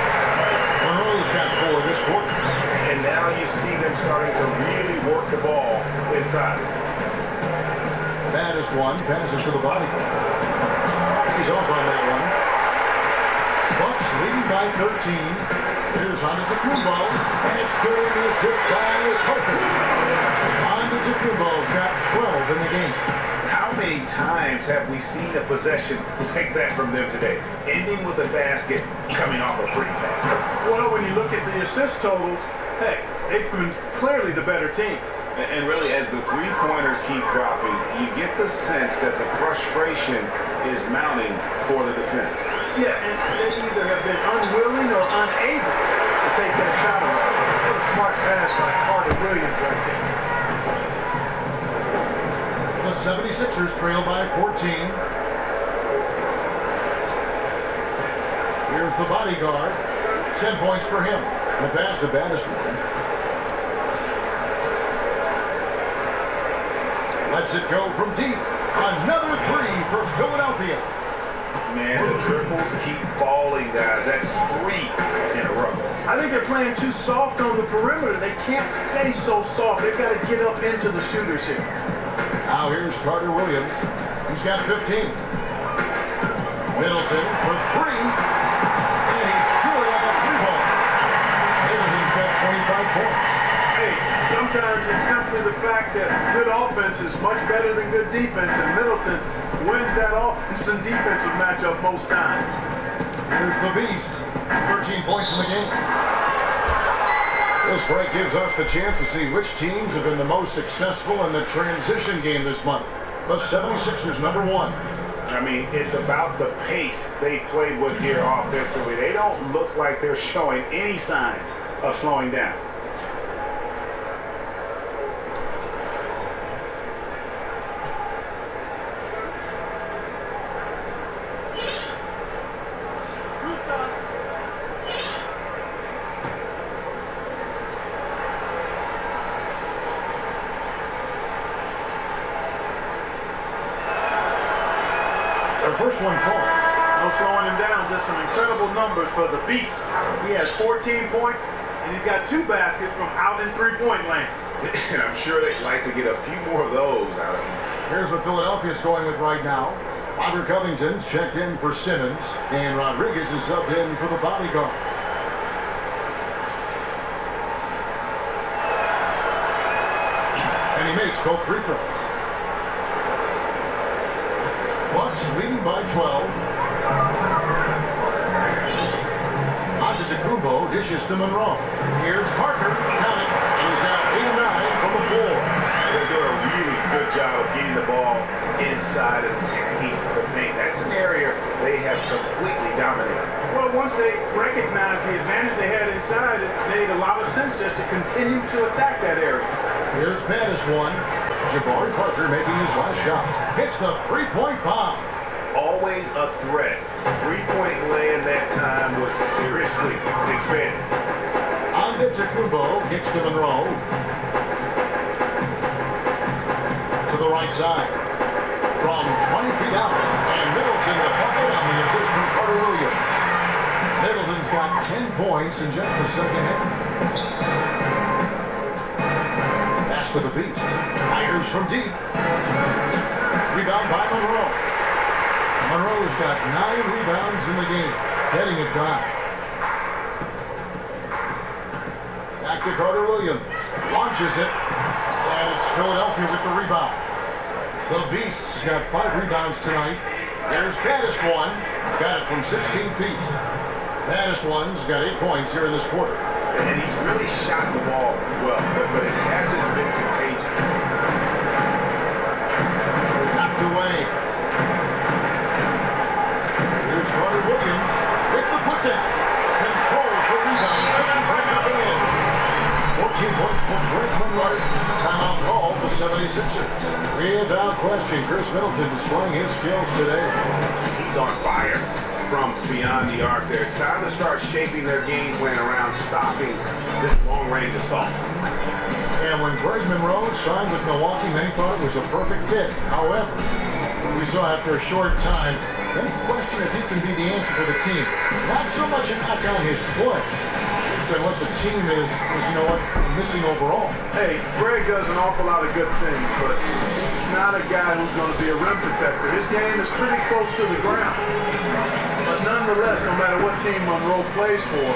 Monroe's got 4 this quarter. And now you see them starting to really work the ball inside. Baddest one passes to the body. He's off on that one. Bucks leading by 13. Here's Antetokounmpo. And it's good. The assist by Parker. Antetokounmpo's got 12 in the game. How many times have we seen a possession like that from them today? Ending with a basket, coming off a free pass. Well, when you look at the assist totals, hey, they've been clearly the better team. And really, as the three-pointers keep dropping, you get the sense that the frustration is mounting for the defense. Yeah, and they either have been unwilling or unable to take that shot away. What a smart pass by Carter Williams right there. The 76ers trail by 14. Here's the bodyguard. 10 points for him. The pass to baddest one. Lets it go from deep. Another 3 for Philadelphia. Man, the triples keep falling, guys. That's 3 in a row. I think they're playing too soft on the perimeter. They can't stay so soft. They've got to get up into the shooters here. Now here's Carter Williams. He's got 15. Middleton for 3. And he's good on the 3-ball. Middleton's got 25 points. Hey, sometimes it's simply the fact that good offense is much better than good defense, and Middleton wins that offense and defensive matchup most times. Here's the Beast. 13 points in the game. This break gives us the chance to see which teams have been the most successful in the transition game this month. The 76ers, number 1. I mean, it's about the pace they played with here offensively. They don't look like they're showing any signs of slowing down. First one called. No slowing him down, just some incredible numbers for the Beast. He has 14 points, and he's got 2 baskets from out in three-point land. And I'm sure they'd like to get a few more of those out of him. Here's what Philadelphia's going with right now. Robert Covington's checked in for Simmons, and Rodriguez is subbed in for the bodyguard. And he makes both free throws. Bucks leading by 12. Antetokounmpo dishes to Monroe. Here's Parker. Count it. And he's now 8-9 from the floor. They're doing a really good job of getting the ball inside and attacking the paint. That's an area they have completely dominated. Well, once they recognized the advantage they had inside, it made a lot of sense just to continue to attack that area. Here's baddest one. Jabari Parker making his last shot. Hits the 3-point bomb. always a threat. Three-point land that time was seriously expanded. Antetokounmpo kicks to Monroe. To the right side. From 20 feet out. And Middleton the bucket on the assist from Carter Williams. Middleton's got 10 points in just the second half. Pass to the Beast. Fires from deep. Rebound by Monroe. Monroe's got 9 rebounds in the game. Getting it back. Back to Carter Williams. Launches it. And it's Philadelphia with the rebound. The Beasts got 5 rebounds tonight. There's Gaddis one. Got it from 16 feet. Gaddis one's got 8 points here in this quarter. And he's really shot the ball well, but it hasn't been contagious. Knocked away. Here's Carter Williams with the putdown. Controls the rebound. 14 points for Greg Monroe. Timeout call for 76ers. Without question, Chris Middleton displaying his skills today. He's on fire from beyond the arc there. It's time to start shaping their game plan around stopping this long-range assault. And when Greg Monroe signed with Milwaukee, many thought it was a perfect fit. However, we saw after a short time, many question if he can be the answer for the team. Not so much a knock on his play, than what the team is missing overall. Hey, Greg does an awful lot of good things, but he's not a guy who's going to be a rim protector. His game is pretty close to the ground. But nonetheless, no matter what team Monroe plays for,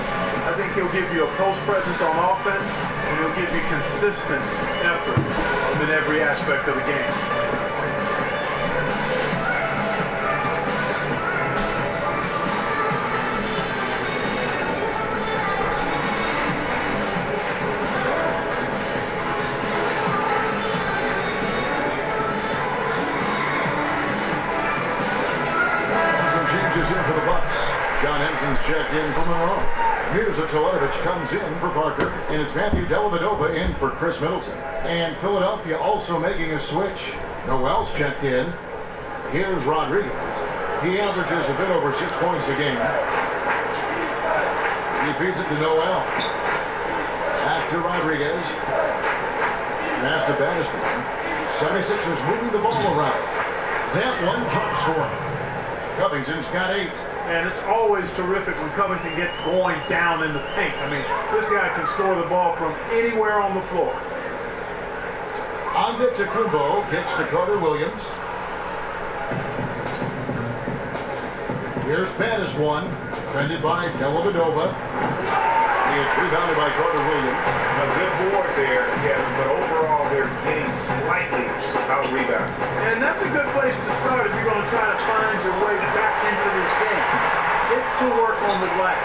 I think he'll give you a post presence on offense, and he'll give you consistent effort in every aspect of the game. John Henson's checked in for Monroe. Here's a Teletovic comes in for Parker, and it's Matthew Dellavedova in for Chris Middleton. And Philadelphia also making a switch. Noel's checked in. Here's Rodriguez. He averages a bit over 6 points a game. He feeds it to Noel. Back to Rodriguez. Pass to Bannister. 76ers moving the ball around. That one drops for him. Covington's got 8. And it's always terrific when Covington gets going down in the paint. I mean, this guy can score the ball from anywhere on the floor. Antetokounmpo gets to Carter Williams. Here's Gaddis one, defended by Dellavedova. He is rebounded by Carter Williams. A good board there, Kevin, but overall they're getting slightly out-rebounded. And that's a good place to start if you're going to try to find your way back into this game. Get to work on the glass.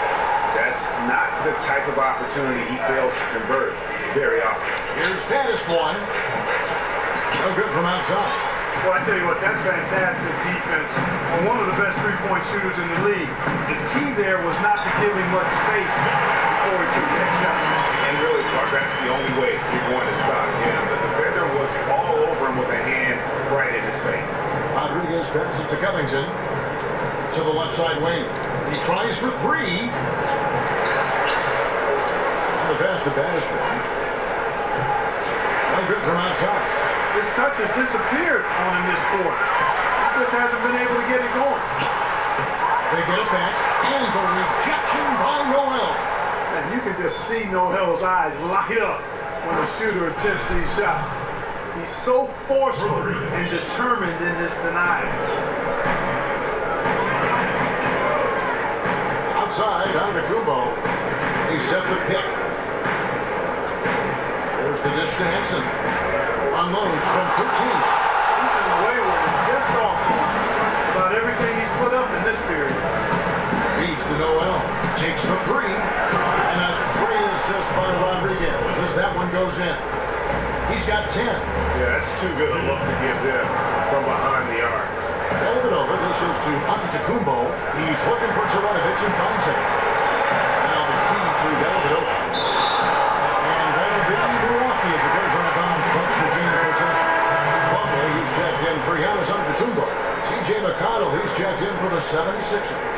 That's not the type of opportunity he fails to convert very often. Here's Gaddis one. No good from outside. Well, I tell you what, that's fantastic defense on one of the best three-point shooters in the league. The key there was not to give him much space before he took that shot. And really, Clark, that's the only way you're going to stop him. The defender was all over him with a hand right in his face. Rodriguez passes it to Covington. To the left side wing. He tries for 3. And the pass to Bannister. No good from outside. His touch has disappeared on him this quarter. He just hasn't been able to get it going. They get it back. And the rejection by Noel. And you can just see Noel's eyes light up when the shooter attempts these shots. He's so forceful and determined in his denial. Outside, Antetokounmpo. He set the pick. There's the dish to Henson. Unloads from 13. He's in the way with it just off about everything he's put up in this period. Feeds to Noel. Takes for 3. And a 3 assist by Rodriguez as that one goes in. He's got 10. Yeah, that's too good a look to give them from behind the arc. Dellavedova dishes to Antetokounmpo. He's looking for Teletovic and finds him. Now the feed to Dellavedova. And that'll be Milwaukee as it goes on a bounce. Bucks retain possession. Buckley, he's checked in for Giannis Antetokounmpo. C.J. McConnell, he's checked in for the 76ers.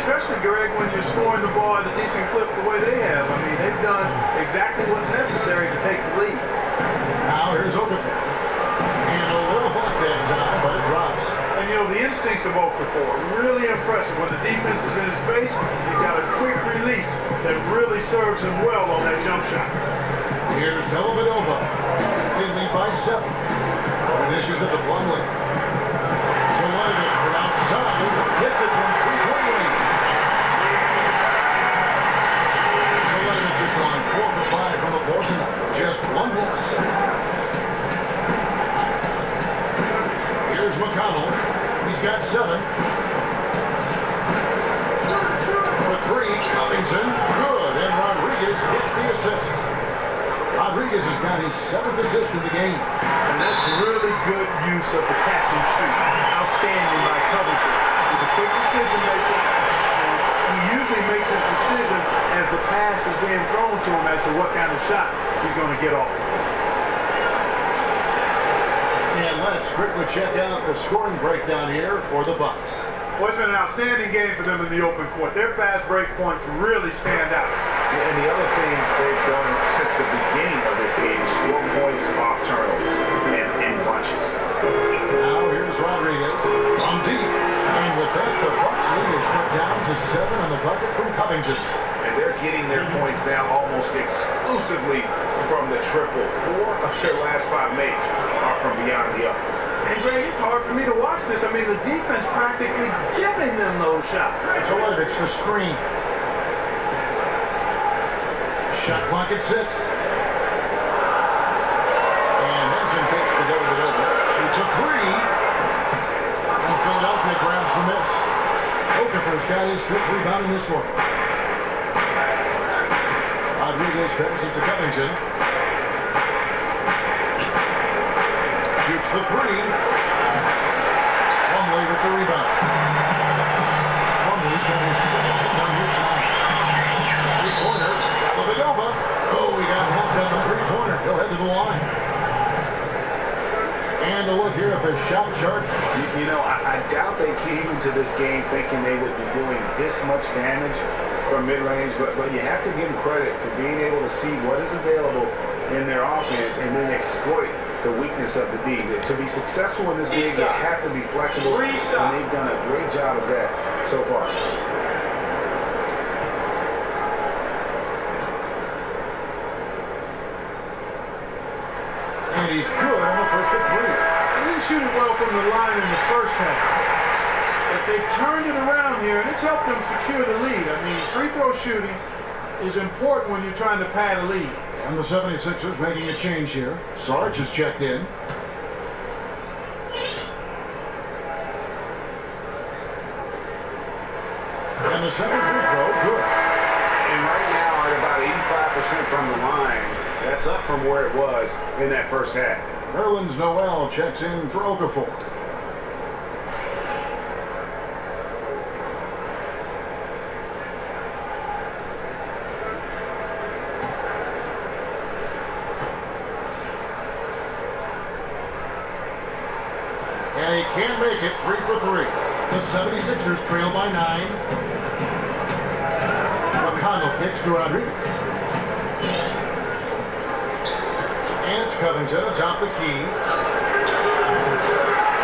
Especially, Greg, when you're scoring the ball at a decent clip the way they have. I mean, they've done exactly what's necessary to take the lead. Now here's Okafor. And a little hook that time, but it drops. And, you know, the instincts of Okafor, really impressive. When the defense is in his face, you got a quick release that really serves him well on that jump shot. Here's Dellavedova. They lead by 7. Finishes at the Plumlee. So Leonard from outside gets it from 3-point range. So Leonard just gone 4 for 5 from the floor tonight. Just 1 miss. Here's McConnell. He's got 7. For 3, Covington. Good. And Rodriguez gets the assist. Rodriguez has got his 7th assist in the game. And that's really good use of the catch and shoot. Outstanding by Covington. He's a quick decision maker. He usually makes his decision as the pass is being thrown to him as to what kind of shot he's going to get off. And let's quickly check out the scoring breakdown here for the Bucks. Well, it's been an outstanding game for them in the open court. Their fast break points really stand out. Yeah, and the other thing they've done since the beginning of this game is score points off turnovers and in bunches. Now here's Rodriguez from deep. And with that, the Bucks lead is cut down to 7 on the bucket from Covington. And they're getting their points now almost exclusively from the triple. 4 of their last 5 makes are from beyond the arc. And Greg, it's hard for me to watch this. I mean, the defense practically giving them those shots. Jolovic the screen. Shot clock at 6. And Henson takes the Dellavedova. Shoots a 3. And Philadelphia grabs the miss. Okafor's got his 5th rebound in this one. Rodriguez passes to Covington. Shoots the 3. Plumlee with the rebound. Plumlee's got his 2nd down here tonight. 3-pointer. Dellavedova. Oh, he got hooked on the 3-pointer. He'll head to the line. And a look here at the shot chart. You know, I doubt they came into this game thinking they would be doing this much damage from mid-range, but you have to give them credit for being able to see what is available in their offense and then exploit the weakness of the D. To be successful in this league, you have to be flexible, and they've done a great job of that so far. And he's good on the first of 3. He didn't shoot it well from the line in the first half. But they've turned it around here, and it's helped them secure the lead. I mean, free throw shooting is important when you're trying to pad a lead. And the 76ers making a change here. Sarge has checked in. And the second free throw, good. And right now at about 85% from the line. That's up from where it was in that first half. Nerlens Noel checks in for Okafor. And he can't make it. 3 for 3. The 76ers trail by 9. McConnell kicks to Rodriguez. And it's Covington atop the key. A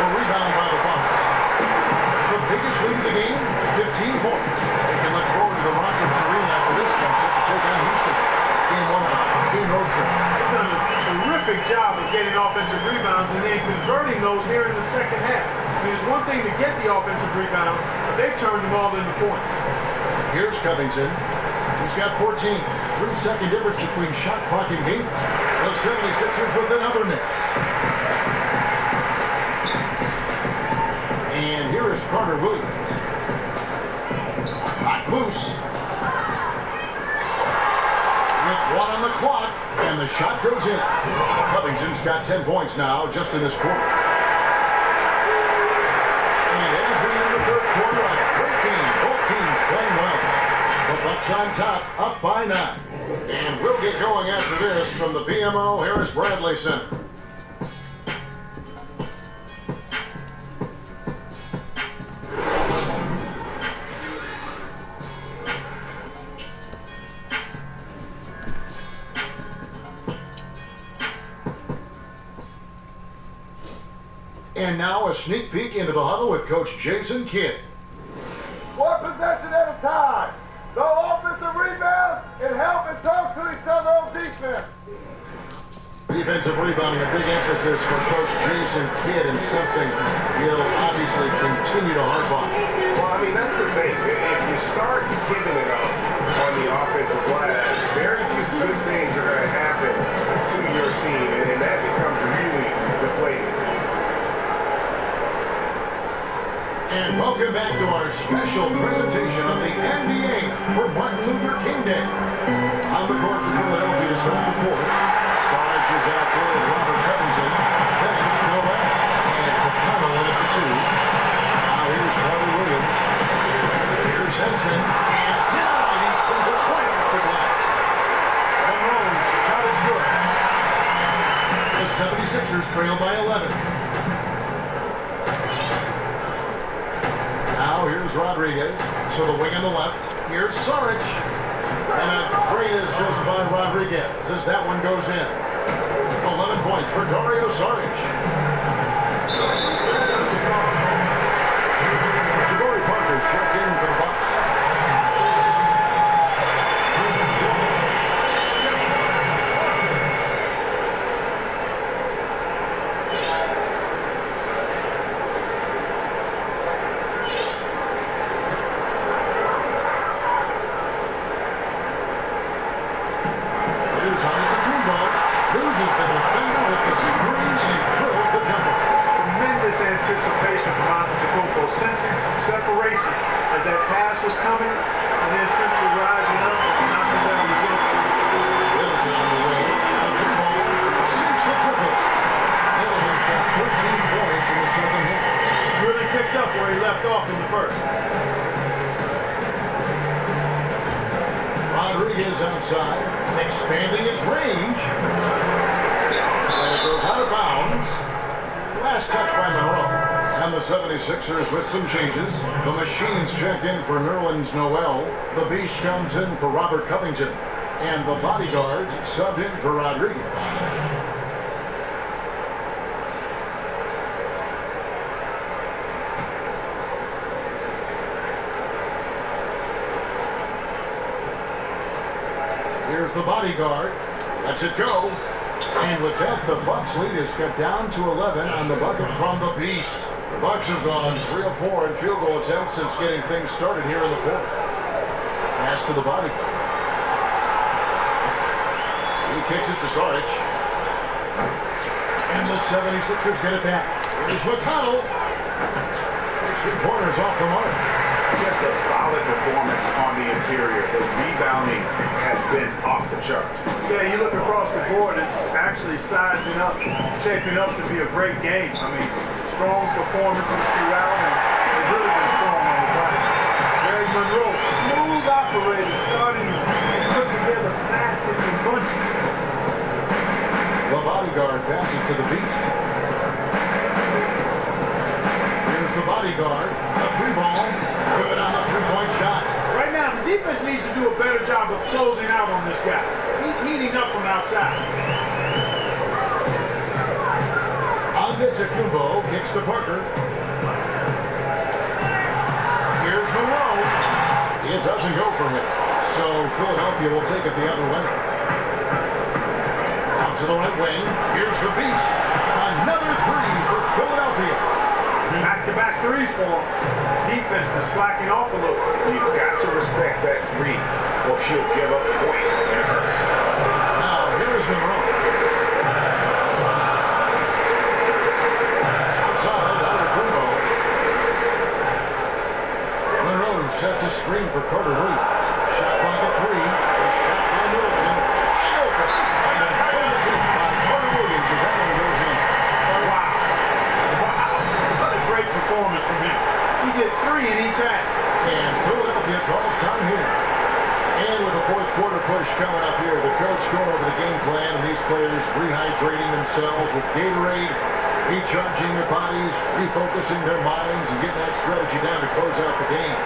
rebound by the Bucks. The biggest lead of the game, 15 points. They can look forward to the Rockets arena after this matchup to take on Houston. It's game 1 of the game road trip. They've done a terrific job of getting offensive rebounds and then converting those here in the second half. I mean, it's one thing to get the offensive rebound, but they've turned them all into points. Here's Covington. He's got 14. 3-second difference between shot clock and game. The 76ers with another miss. And here Carter Williams. Back loose. With 1 on the clock, and the shot goes in. Covington's got 10 points now just in this quarter. And as we end the third quarter, a great game. Both teams playing well. The Bucks on top, up by 9. And we'll get going after this from the BMO Harris Bradley Center. And now a sneak peek into the huddle with Coach Jason Kidd. One possession at a time. No offensive rebound, and help and talk to each other on defense. Defensive rebounding, a big emphasis for Coach Jason Kidd, and something he'll obviously continue to harp on. Well, I mean, that's the thing. If you start giving it up on the offensive glass, very few good things are going to happen to your team, and that becomes really deflating. And welcome back to our special presentation of the NBA for Martin Luther King Day. On the court for Philadelphia to start the fourth. Sarge is out there with Robert Covington. Then it's Noel. And it's McConnell in at the 2. Now here's Carter Williams. Here's Henson. And down! He sends it right off the glass. Monroe's shot is good. The 76ers trail by 11. Now here's Rodriguez to the wing on the left. Here's Saric. And a great assist by Rodriguez as that one goes in. 11 points for Dario Saric. Jabari Parker's checked in for the Bucks. Anticipation from Antetokounmpo, sensing some separation as that pass was coming, and then simply rising up and knocking down the jumper. Middleton on the way. A three ball. Sinks the triple. Middleton's got 13 points in the second half. Really picked up where he left off in the first. Rodriguez outside, expanding his range. And it goes out of bounds. Last touch by Monroe. And the 76ers with some changes. The Machines checked in for Nerlens Noel. The Beast comes in for Robert Covington. And the Bodyguards subbed in for Rodriguez. Here's the Bodyguard. Lets it go. And with that, the Bucks lead is cut down to 11 on the bucket from the Beast. The Bucks have gone 3 of 4 in field goal attempts since getting things started here in the fourth. Pass to the Bodyguard. He kicks it to Saric. And the 76ers get it back. Here's McConnell. Takes 3 pointers off the mark. Just a solid performance on the interior. The rebounding has been off the charts. Yeah, you look across the board, it's actually sizing up, shaping up to be a great game. I mean, strong performances throughout, and they've really been strong on the glass. Greg Monroe, smooth operator, starting to put together baskets and bunches. The Bodyguard passes to the Beast. Here's the Bodyguard. A 3-ball. Good on the 3-point shot. Right now, the defense needs to do a better job of closing out on this guy. He's heating up from outside. Antetokounmpo kicks to Parker. Here's Monroe. It doesn't go for him. So Philadelphia will take it the other way. Out to the right wing. Here's the Beast. Another 3 for Philadelphia. Back-to-back threes for him. Defense is slacking off a little. You've got to respect that 3, or she'll give up points and hurt. Now, here's Monroe. Outside, Antetokounmpo. screen for Carter Williams. Shot clock at 3. A shot by Middleton. Wide open. And a bonus hit by Carter Williams as that one goes in. Wow. What a great performance from him. He's hit 3 in each half. And Philadelphia calls time here. And with the fourth quarter push coming up here, the coach going over the game plan, and these players rehydrating themselves with Gatorade, recharging their bodies, refocusing their minds, and getting that strategy down to close out the game.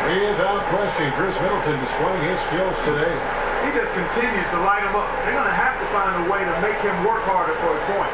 Without question, Chris Middleton displaying his skills today. He just continues to light them up. They're going to have to find a way to make him work harder for his point.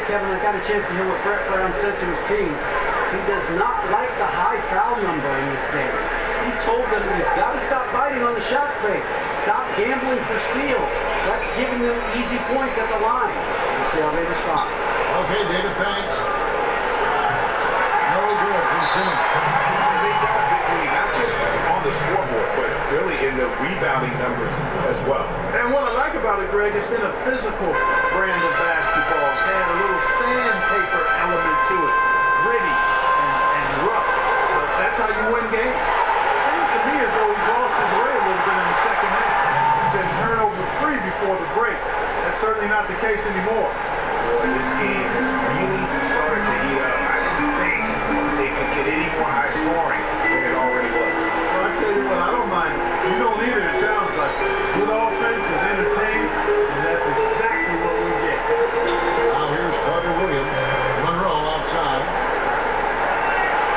Kevin, I got a chance to hear what Brett Brown said to his team. He does not like the high foul number in this game. He told them you've got to stop biting on the shot fake. Stop gambling for steals. That's giving them easy points at the line. We'll see how they respond. Okay, David, thanks. No good from Simmons. They got a big lead, not just on the scoreboard, but really in the rebounding numbers as well. And what I like about it, Greg, it's been a physical brand of basketball. It's had a little sandpaper element to it, gritty and rough. But that's how you win games. It seems to me as though he's lost his way a little bit in the second half. He's been turnover free before the break. That's certainly not the case anymore. Boy, this game has really started to heat up. I didn't think they could get any more high scoring than it already was. Well, I tell you what, I don't mind. You don't either, it sounds like. Good offense is entertaining, and that's exactly what we get. Now here's Carter Williams. Monroe outside.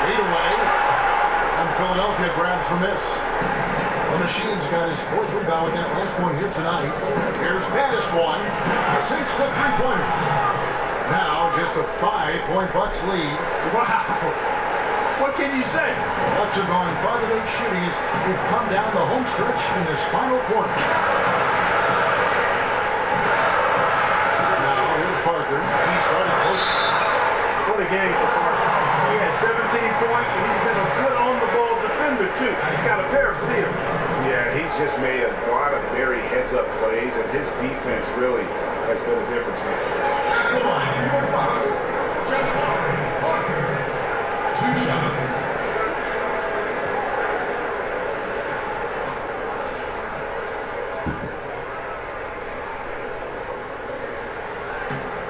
Lead away. And Philadelphia grabs the miss. The Machine's got his fourth rebound with that last one here tonight. Here's Baddest one. Sinks the three-pointer. Now just a 5-point Bucks lead. Wow. What can you say? Bucks are going 5 of 8 shooting as we've come down the home stretch in this final quarter. Now here's Parker. He started close. What a game for Parker. He had 17 points, and he's been a good on-the-ball defender, too. He's got a pair of steals. Yeah, he's just made a lot of very heads-up plays, and his defense really has been a difference maker.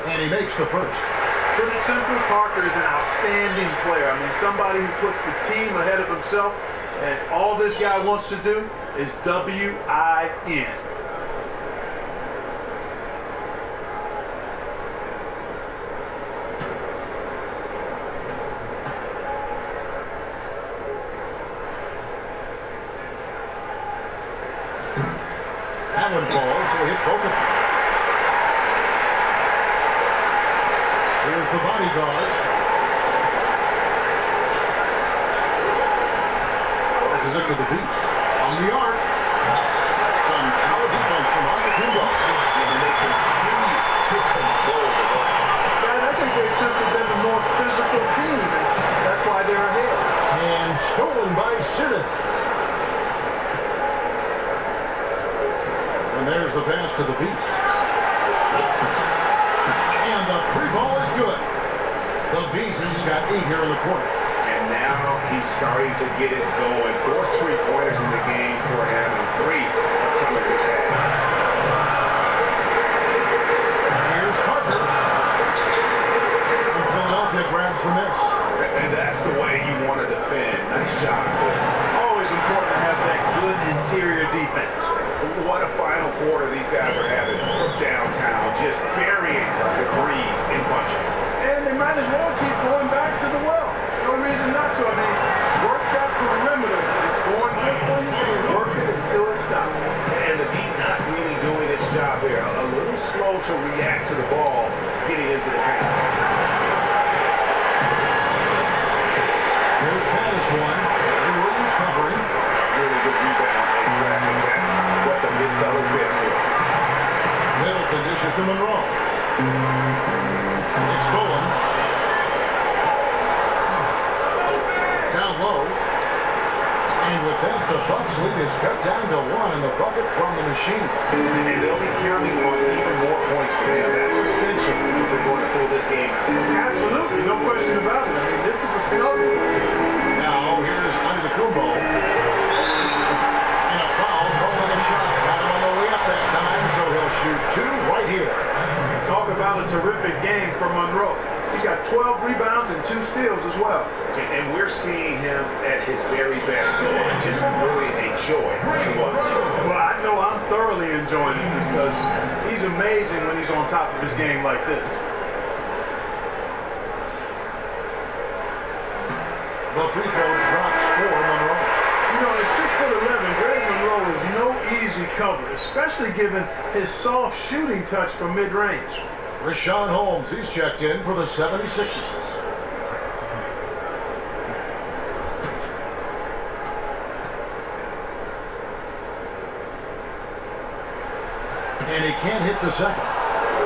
And he makes the first. Put it simply, Parker is an outstanding player. I mean, somebody who puts the team ahead of himself, and all this guy wants to do is W-I-N. That one falls, so he hits both of them. Here's the bodyguard. Passes it to the beach. On the arc. Some solid defense from Antetokounmpo. And they continue to control the ball. Guys, I think they've simply been the more physical team, and that's why they're ahead. And stolen by Simmons. And there's the pass to the beach. And the free ball is good. The Beast has got 8 here in the quarter. And now he's starting to get it going. 4 3-pointers in the game for him, and 3 are coming this half. Here's Parker. And Philadelphia grabs the miss. And that's the way you want to defend. Nice job. Always important to have that good interior defense. What a final quarter these guys are having from downtown, just burying the threes in bunches. And they might as well keep going back to the well. No reason machine. And they'll be counting on even more points for him. That's essential if they're going to pull this game out. Absolutely, no question about it. I mean, this is a struggle. Now, here's Antetokounmpo. And a foul, calling a shot. Got him on the way up that time, so he'll shoot 2 right here. Talk about a terrific game for Monroe. He's got 12 rebounds and 2 steals as well. And we're seeing him at his very best. Just really a joy to watch. Well, I know I'm thoroughly enjoying it because he's amazing when he's on top of his game like this. The free throw drops for Monroe. You know, at 6'11", Greg Monroe is no easy cover, especially given his soft shooting touch from mid-range. Richaun Holmes, he's checked in for the 76ers. And he can't hit the second.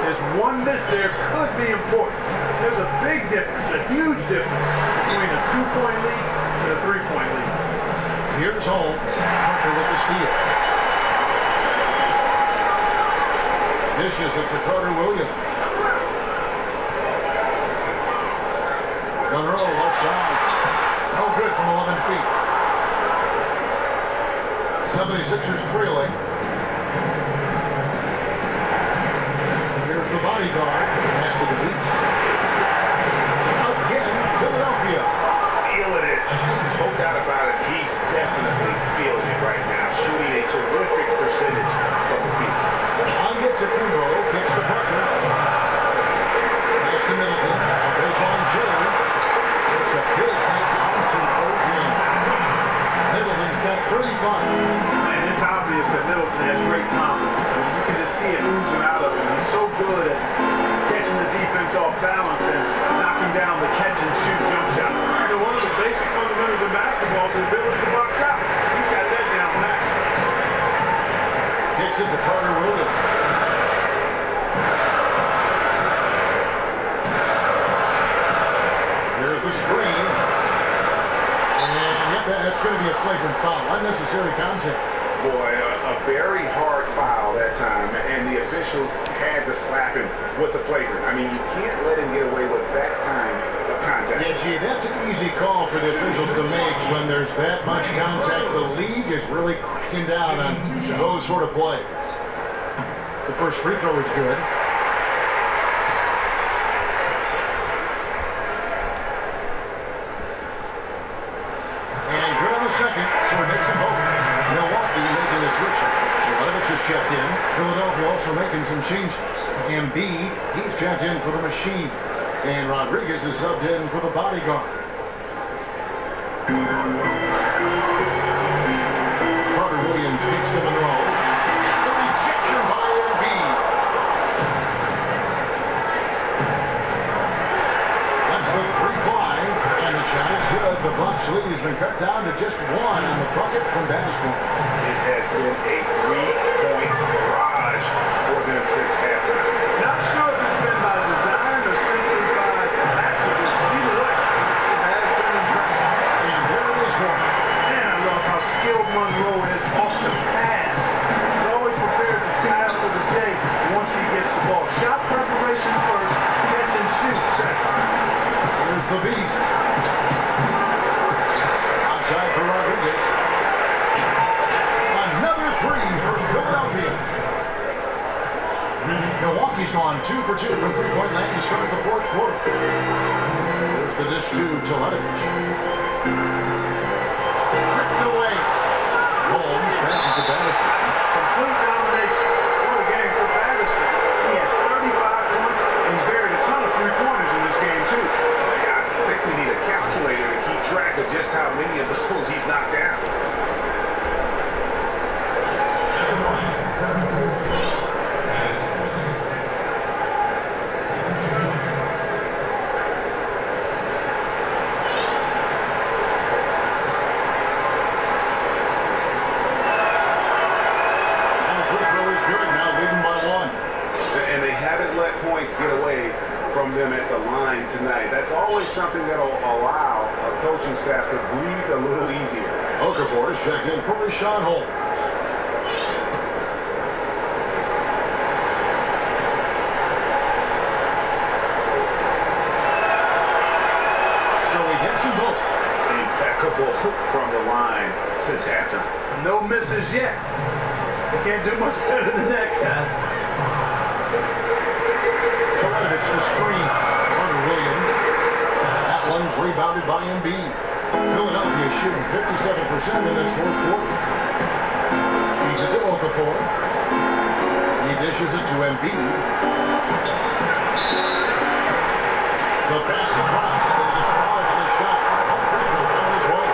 There's one miss there could be important. There's a big difference, a huge difference between a 2-point lead and a 3-point lead. Here's Holmes, Parker with the steal. Dishes it to Carter Williams. Monroe left side. No good from 11 feet. 76ers trailing. Here's the bodyguard. Pass to the beach. Again, Philadelphia. Feeling it. No doubt about it. He's definitely feeling it right now. Shooting a terrific percentage from the field. Antetokounmpo kicks to Parker. Pass to Middleton. Baseline Jay. It's a big bounce and goes in. Middleton's got 35. And it's obvious that Middleton has great confidence. I mean, you can just see it oozing out of him. He's so good at catching the defense off balance and knocking down the catch-and-shoot jump shot. You know, one of the basic fundamentals of basketball is the ability to box out. He's got that down pat. Kicks it to Carter Williams. Here's the screen. And that's going to be a flagrant foul. Unnecessary contact. Boy, a very hard foul that time, and the officials had to slap him with the flagrant. I mean, you can't let him get away with that kind of contact. Yeah, gee, that's an easy call for the officials to make when there's that much contact. The league is really cracking down on those sort of plays. The first free throw is good. And good on the second, so it makes them both. Milwaukee making the switch. Jelavic is checked in. Philadelphia also making some changes. Embiid, he's checked in for the machine. And Rodriguez is subbed in for the bodyguard. Carter Williams kicks to Monroe. The rejection by Embiid. That's the 3-5. And the shot is good. The Bucks lead has been cut down to just 1 on the bucket from Basketball. It has been a 3-point barrage for them since halftime. Not sure if it's been by design or simply by accident. Either way, it has been impressive. And there it is one. Man, I love how skilled Monroe is off the pass. He's always prepared to stand up for the J once he gets the ball. Shot preparation first, catch and shoot second. Here's the beast. Outside for Rodriguez. Another 3 for Philadelphia. Milwaukee's gone 2 for 2 from three-point land to start the fourth quarter. There's the dish to Jelavic. Ripped away. Holmes passes to Bannister. Complete domination. What a game for Bannister. He has 35 points, and he's buried a ton of three-pointers in this game, too. I think we need a calculator to keep track of just how many of those he's knocked down. And they haven't let points get away from them at the line tonight. That's always something that'll allow a coaching staff to breathe a little easier. Okafor is checked in for Richaun Holmes. since halftime. No misses yet. They can't do much better than that, guys. It's the screen. Hunter Williams. That one's rebounded by Embiid. Philadelphia shooting 57% in this fourth quarter. He's it to Okafor. He dishes it to Embiid. The basket drops, and he gets fouled for the shot. On his way.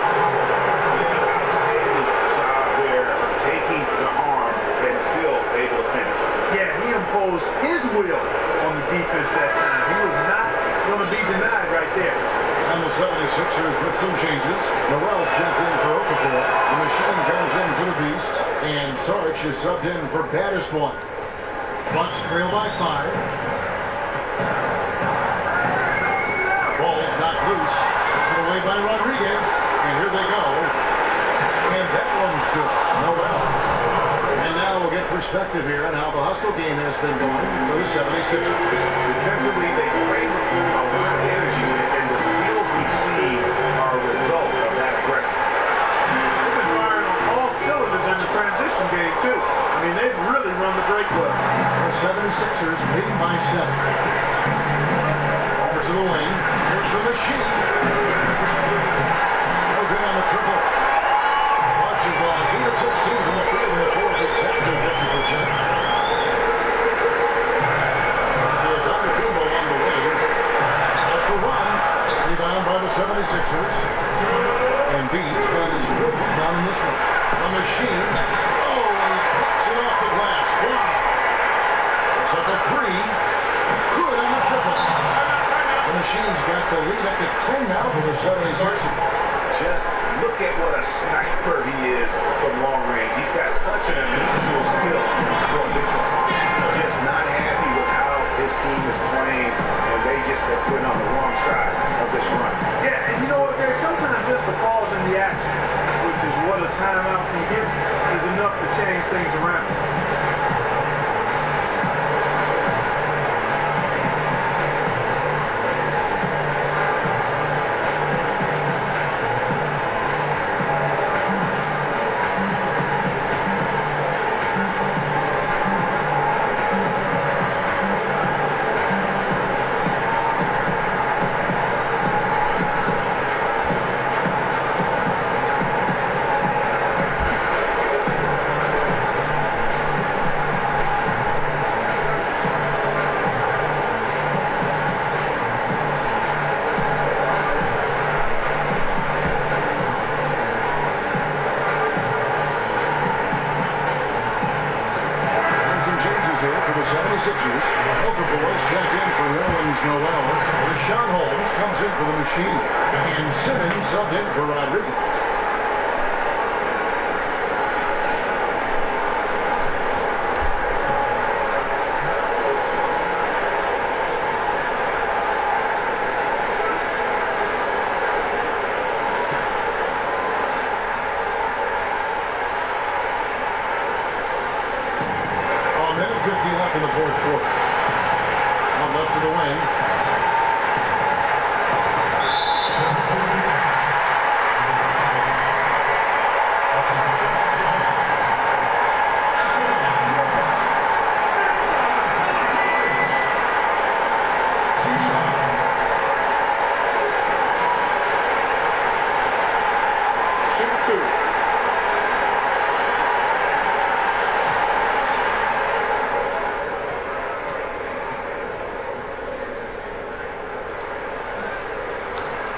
Outstanding job there of taking the harm and still able to finish. Yeah, he imposed his will on the defense that time. He was not going to be denied right there. And the 76ers with some changes. Morrell's checked in for Okafor. The machine comes in for the Beast. And Sarge is subbed in for baddest one. Bucks trail by 5. Ball's knocked loose. Taken away by Rodriguez. And here they go. And that one's good. No else. And now we'll get perspective here on how the hustle game has been going for the 76ers. Defensively, they play with a lot of energy, and the skills we've seen are a result of that aggressiveness. They've been firing on all cylinders in the transition game, too. I mean, they've really run the break well. The 76ers leading by 7. Over to the wing. Here's the machine. No good on the triple. Watching ball. 8 of 16 from the field in the fourth. Exactly 50%. Here's Antetokounmpo on the wing. At the run. Rebound by the 76ers. And Beach got his fourth rebound in this one. The machine. Oh, and he cuts it off the glass. Wow. It's up at 3. Good on the triple. The machine's got the lead up to 10 now for the 76ers. Just look at what a sniper he is from long range. He's got such an unusual skill for a big player. Just not happy with how his team is playing, and they just have been on the wrong side of this run. Yeah, and you know what? There's sometimes just a pause in the action, which is what a timeout can give, is enough to change things around. And Simmons subbed in for Rodriguez. A minute 50 left in the fourth quarter. One left to the win.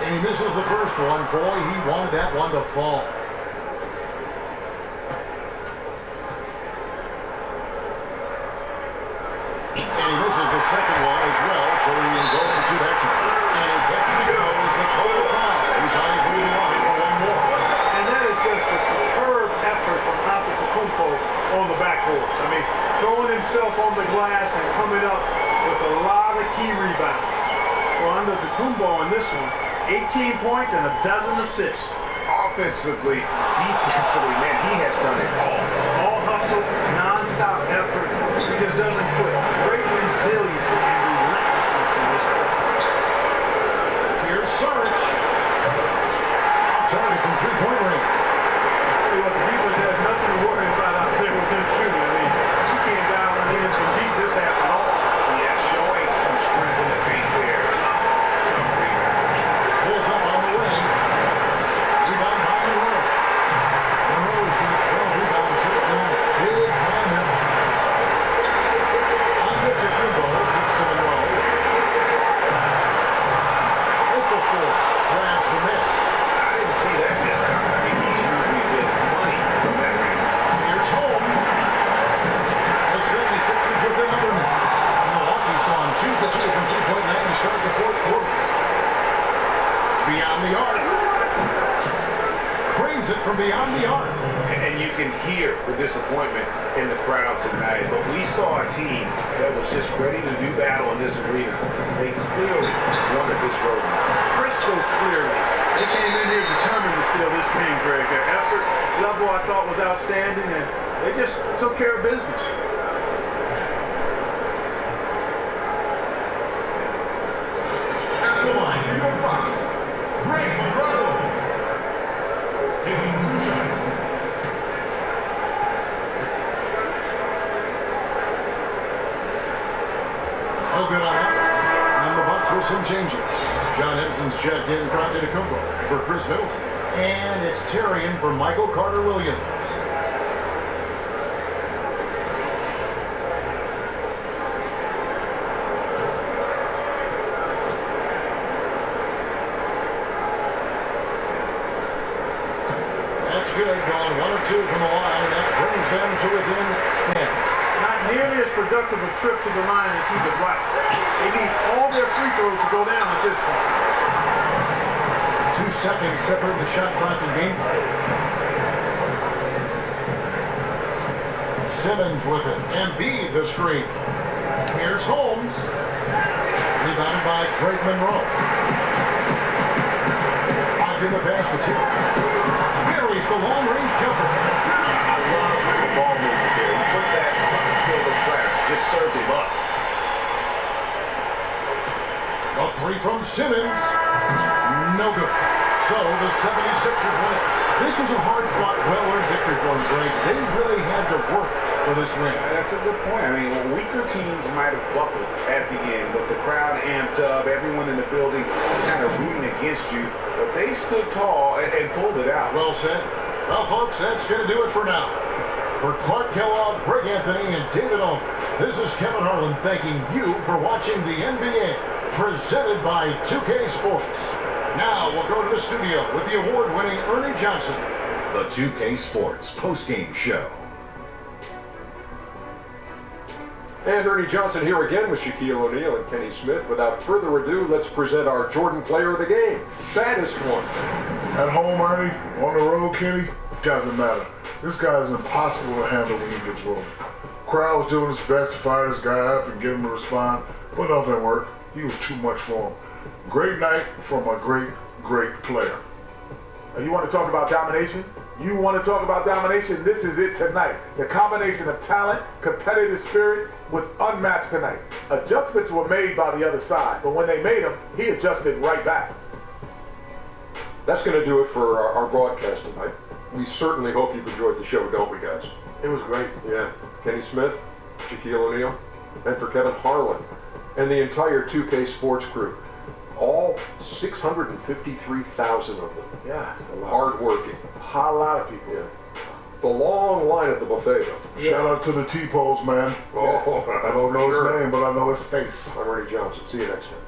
He misses the first one. Boy, he wanted that one to fall. And he misses the second one as well, so he will go into that time. And he gets to go. It's a total foul. He's on his way to line for one more. And that is just a superb effort from Antetokounmpo on the backboard. I mean, throwing himself on the glass and coming up with a lot of key rebounds. Well, Antetokounmpo in this one, 18 points and a dozen assists. Offensively, defensively, man, he has done it all. All hustle, non-stop effort. He just doesn't quit. Great resilience and relentlessness in this play. Here's Sarge. Outside from three-point range. from beyond the arc. And you can hear the disappointment in the crowd tonight. But we saw a team that was just ready to do battle in this arena. They clearly wanted this road. Crystal clearly. They came in here determined to steal this game, Greg. Their effort level I thought was outstanding, and they just took care of business. At the line, your Fox, Greg Monroe. Taking 2 shots. Oh, good on that. And the Bucks with some changes. John Henson's checked in for Antetokounmpo for Chris Middleton. And it's Terrian for Michael Carter-Williams. That's good. Going 1 or 2 from the line. That brings them to within 10. Not nearly as productive a trip to the line as he would like. They need all their free throws to go down at this point. 2 seconds separate the shot clock and gameplay. Simmons with it. Embiid the screen. Here's Holmes. Rebounded by Greg Monroe. Out in the pass for 2. Buries the long-range jumper. I love the ball movement there. He put that on the silver platter. Just served him up. A 3 from Simmons. No good. So the 76ers win it. This was a hard-fought, well-earned victory for them, Greg. They really had to work for this win. That's a good point. I mean, weaker teams might have buckled at the end, but the crowd amped up, everyone in the building kind of rooting against you. But they stood tall and pulled it out. Well said. Well, folks, that's going to do it for now. For Clark Kellogg, Greg Anthony, and David Owen, this is Kevin Harlan thanking you for watching the NBA, presented by 2K Sports. Now we'll go to the studio with the award-winning Ernie Johnson. The 2K Sports postgame show. And Ernie Johnson here again with Shaquille O'Neal and Kenny Smith. Without further ado, let's present our Jordan Player of the Game, baddest one. At home, Ernie, on the road, Kenny, doesn't matter. This guy is impossible to handle when he gets rolling. Crowd was doing his best to fire this guy up and get him to respond, but nothing worked. He was too much for him. Great night from a great, great player. You want to talk about domination? You want to talk about domination? This is it tonight. The combination of talent, competitive spirit was unmatched tonight. Adjustments were made by the other side, but when they made them, he adjusted right back. That's going to do it for our broadcast tonight. We certainly hope you've enjoyed the show, don't we, guys? It was great. Yeah. Kenny Smith, Shaquille O'Neal, and for Kevin Harlan, and the entire 2K Sports crew. All 653,000 of them. Yeah, it's a lot. Hard-working. A lot of people. Yeah. The long line at the buffet, though. Shout out to the T-Poles, man. Oh, I don't know his name, but I know his face. I'm Ernie Johnson. See you next time.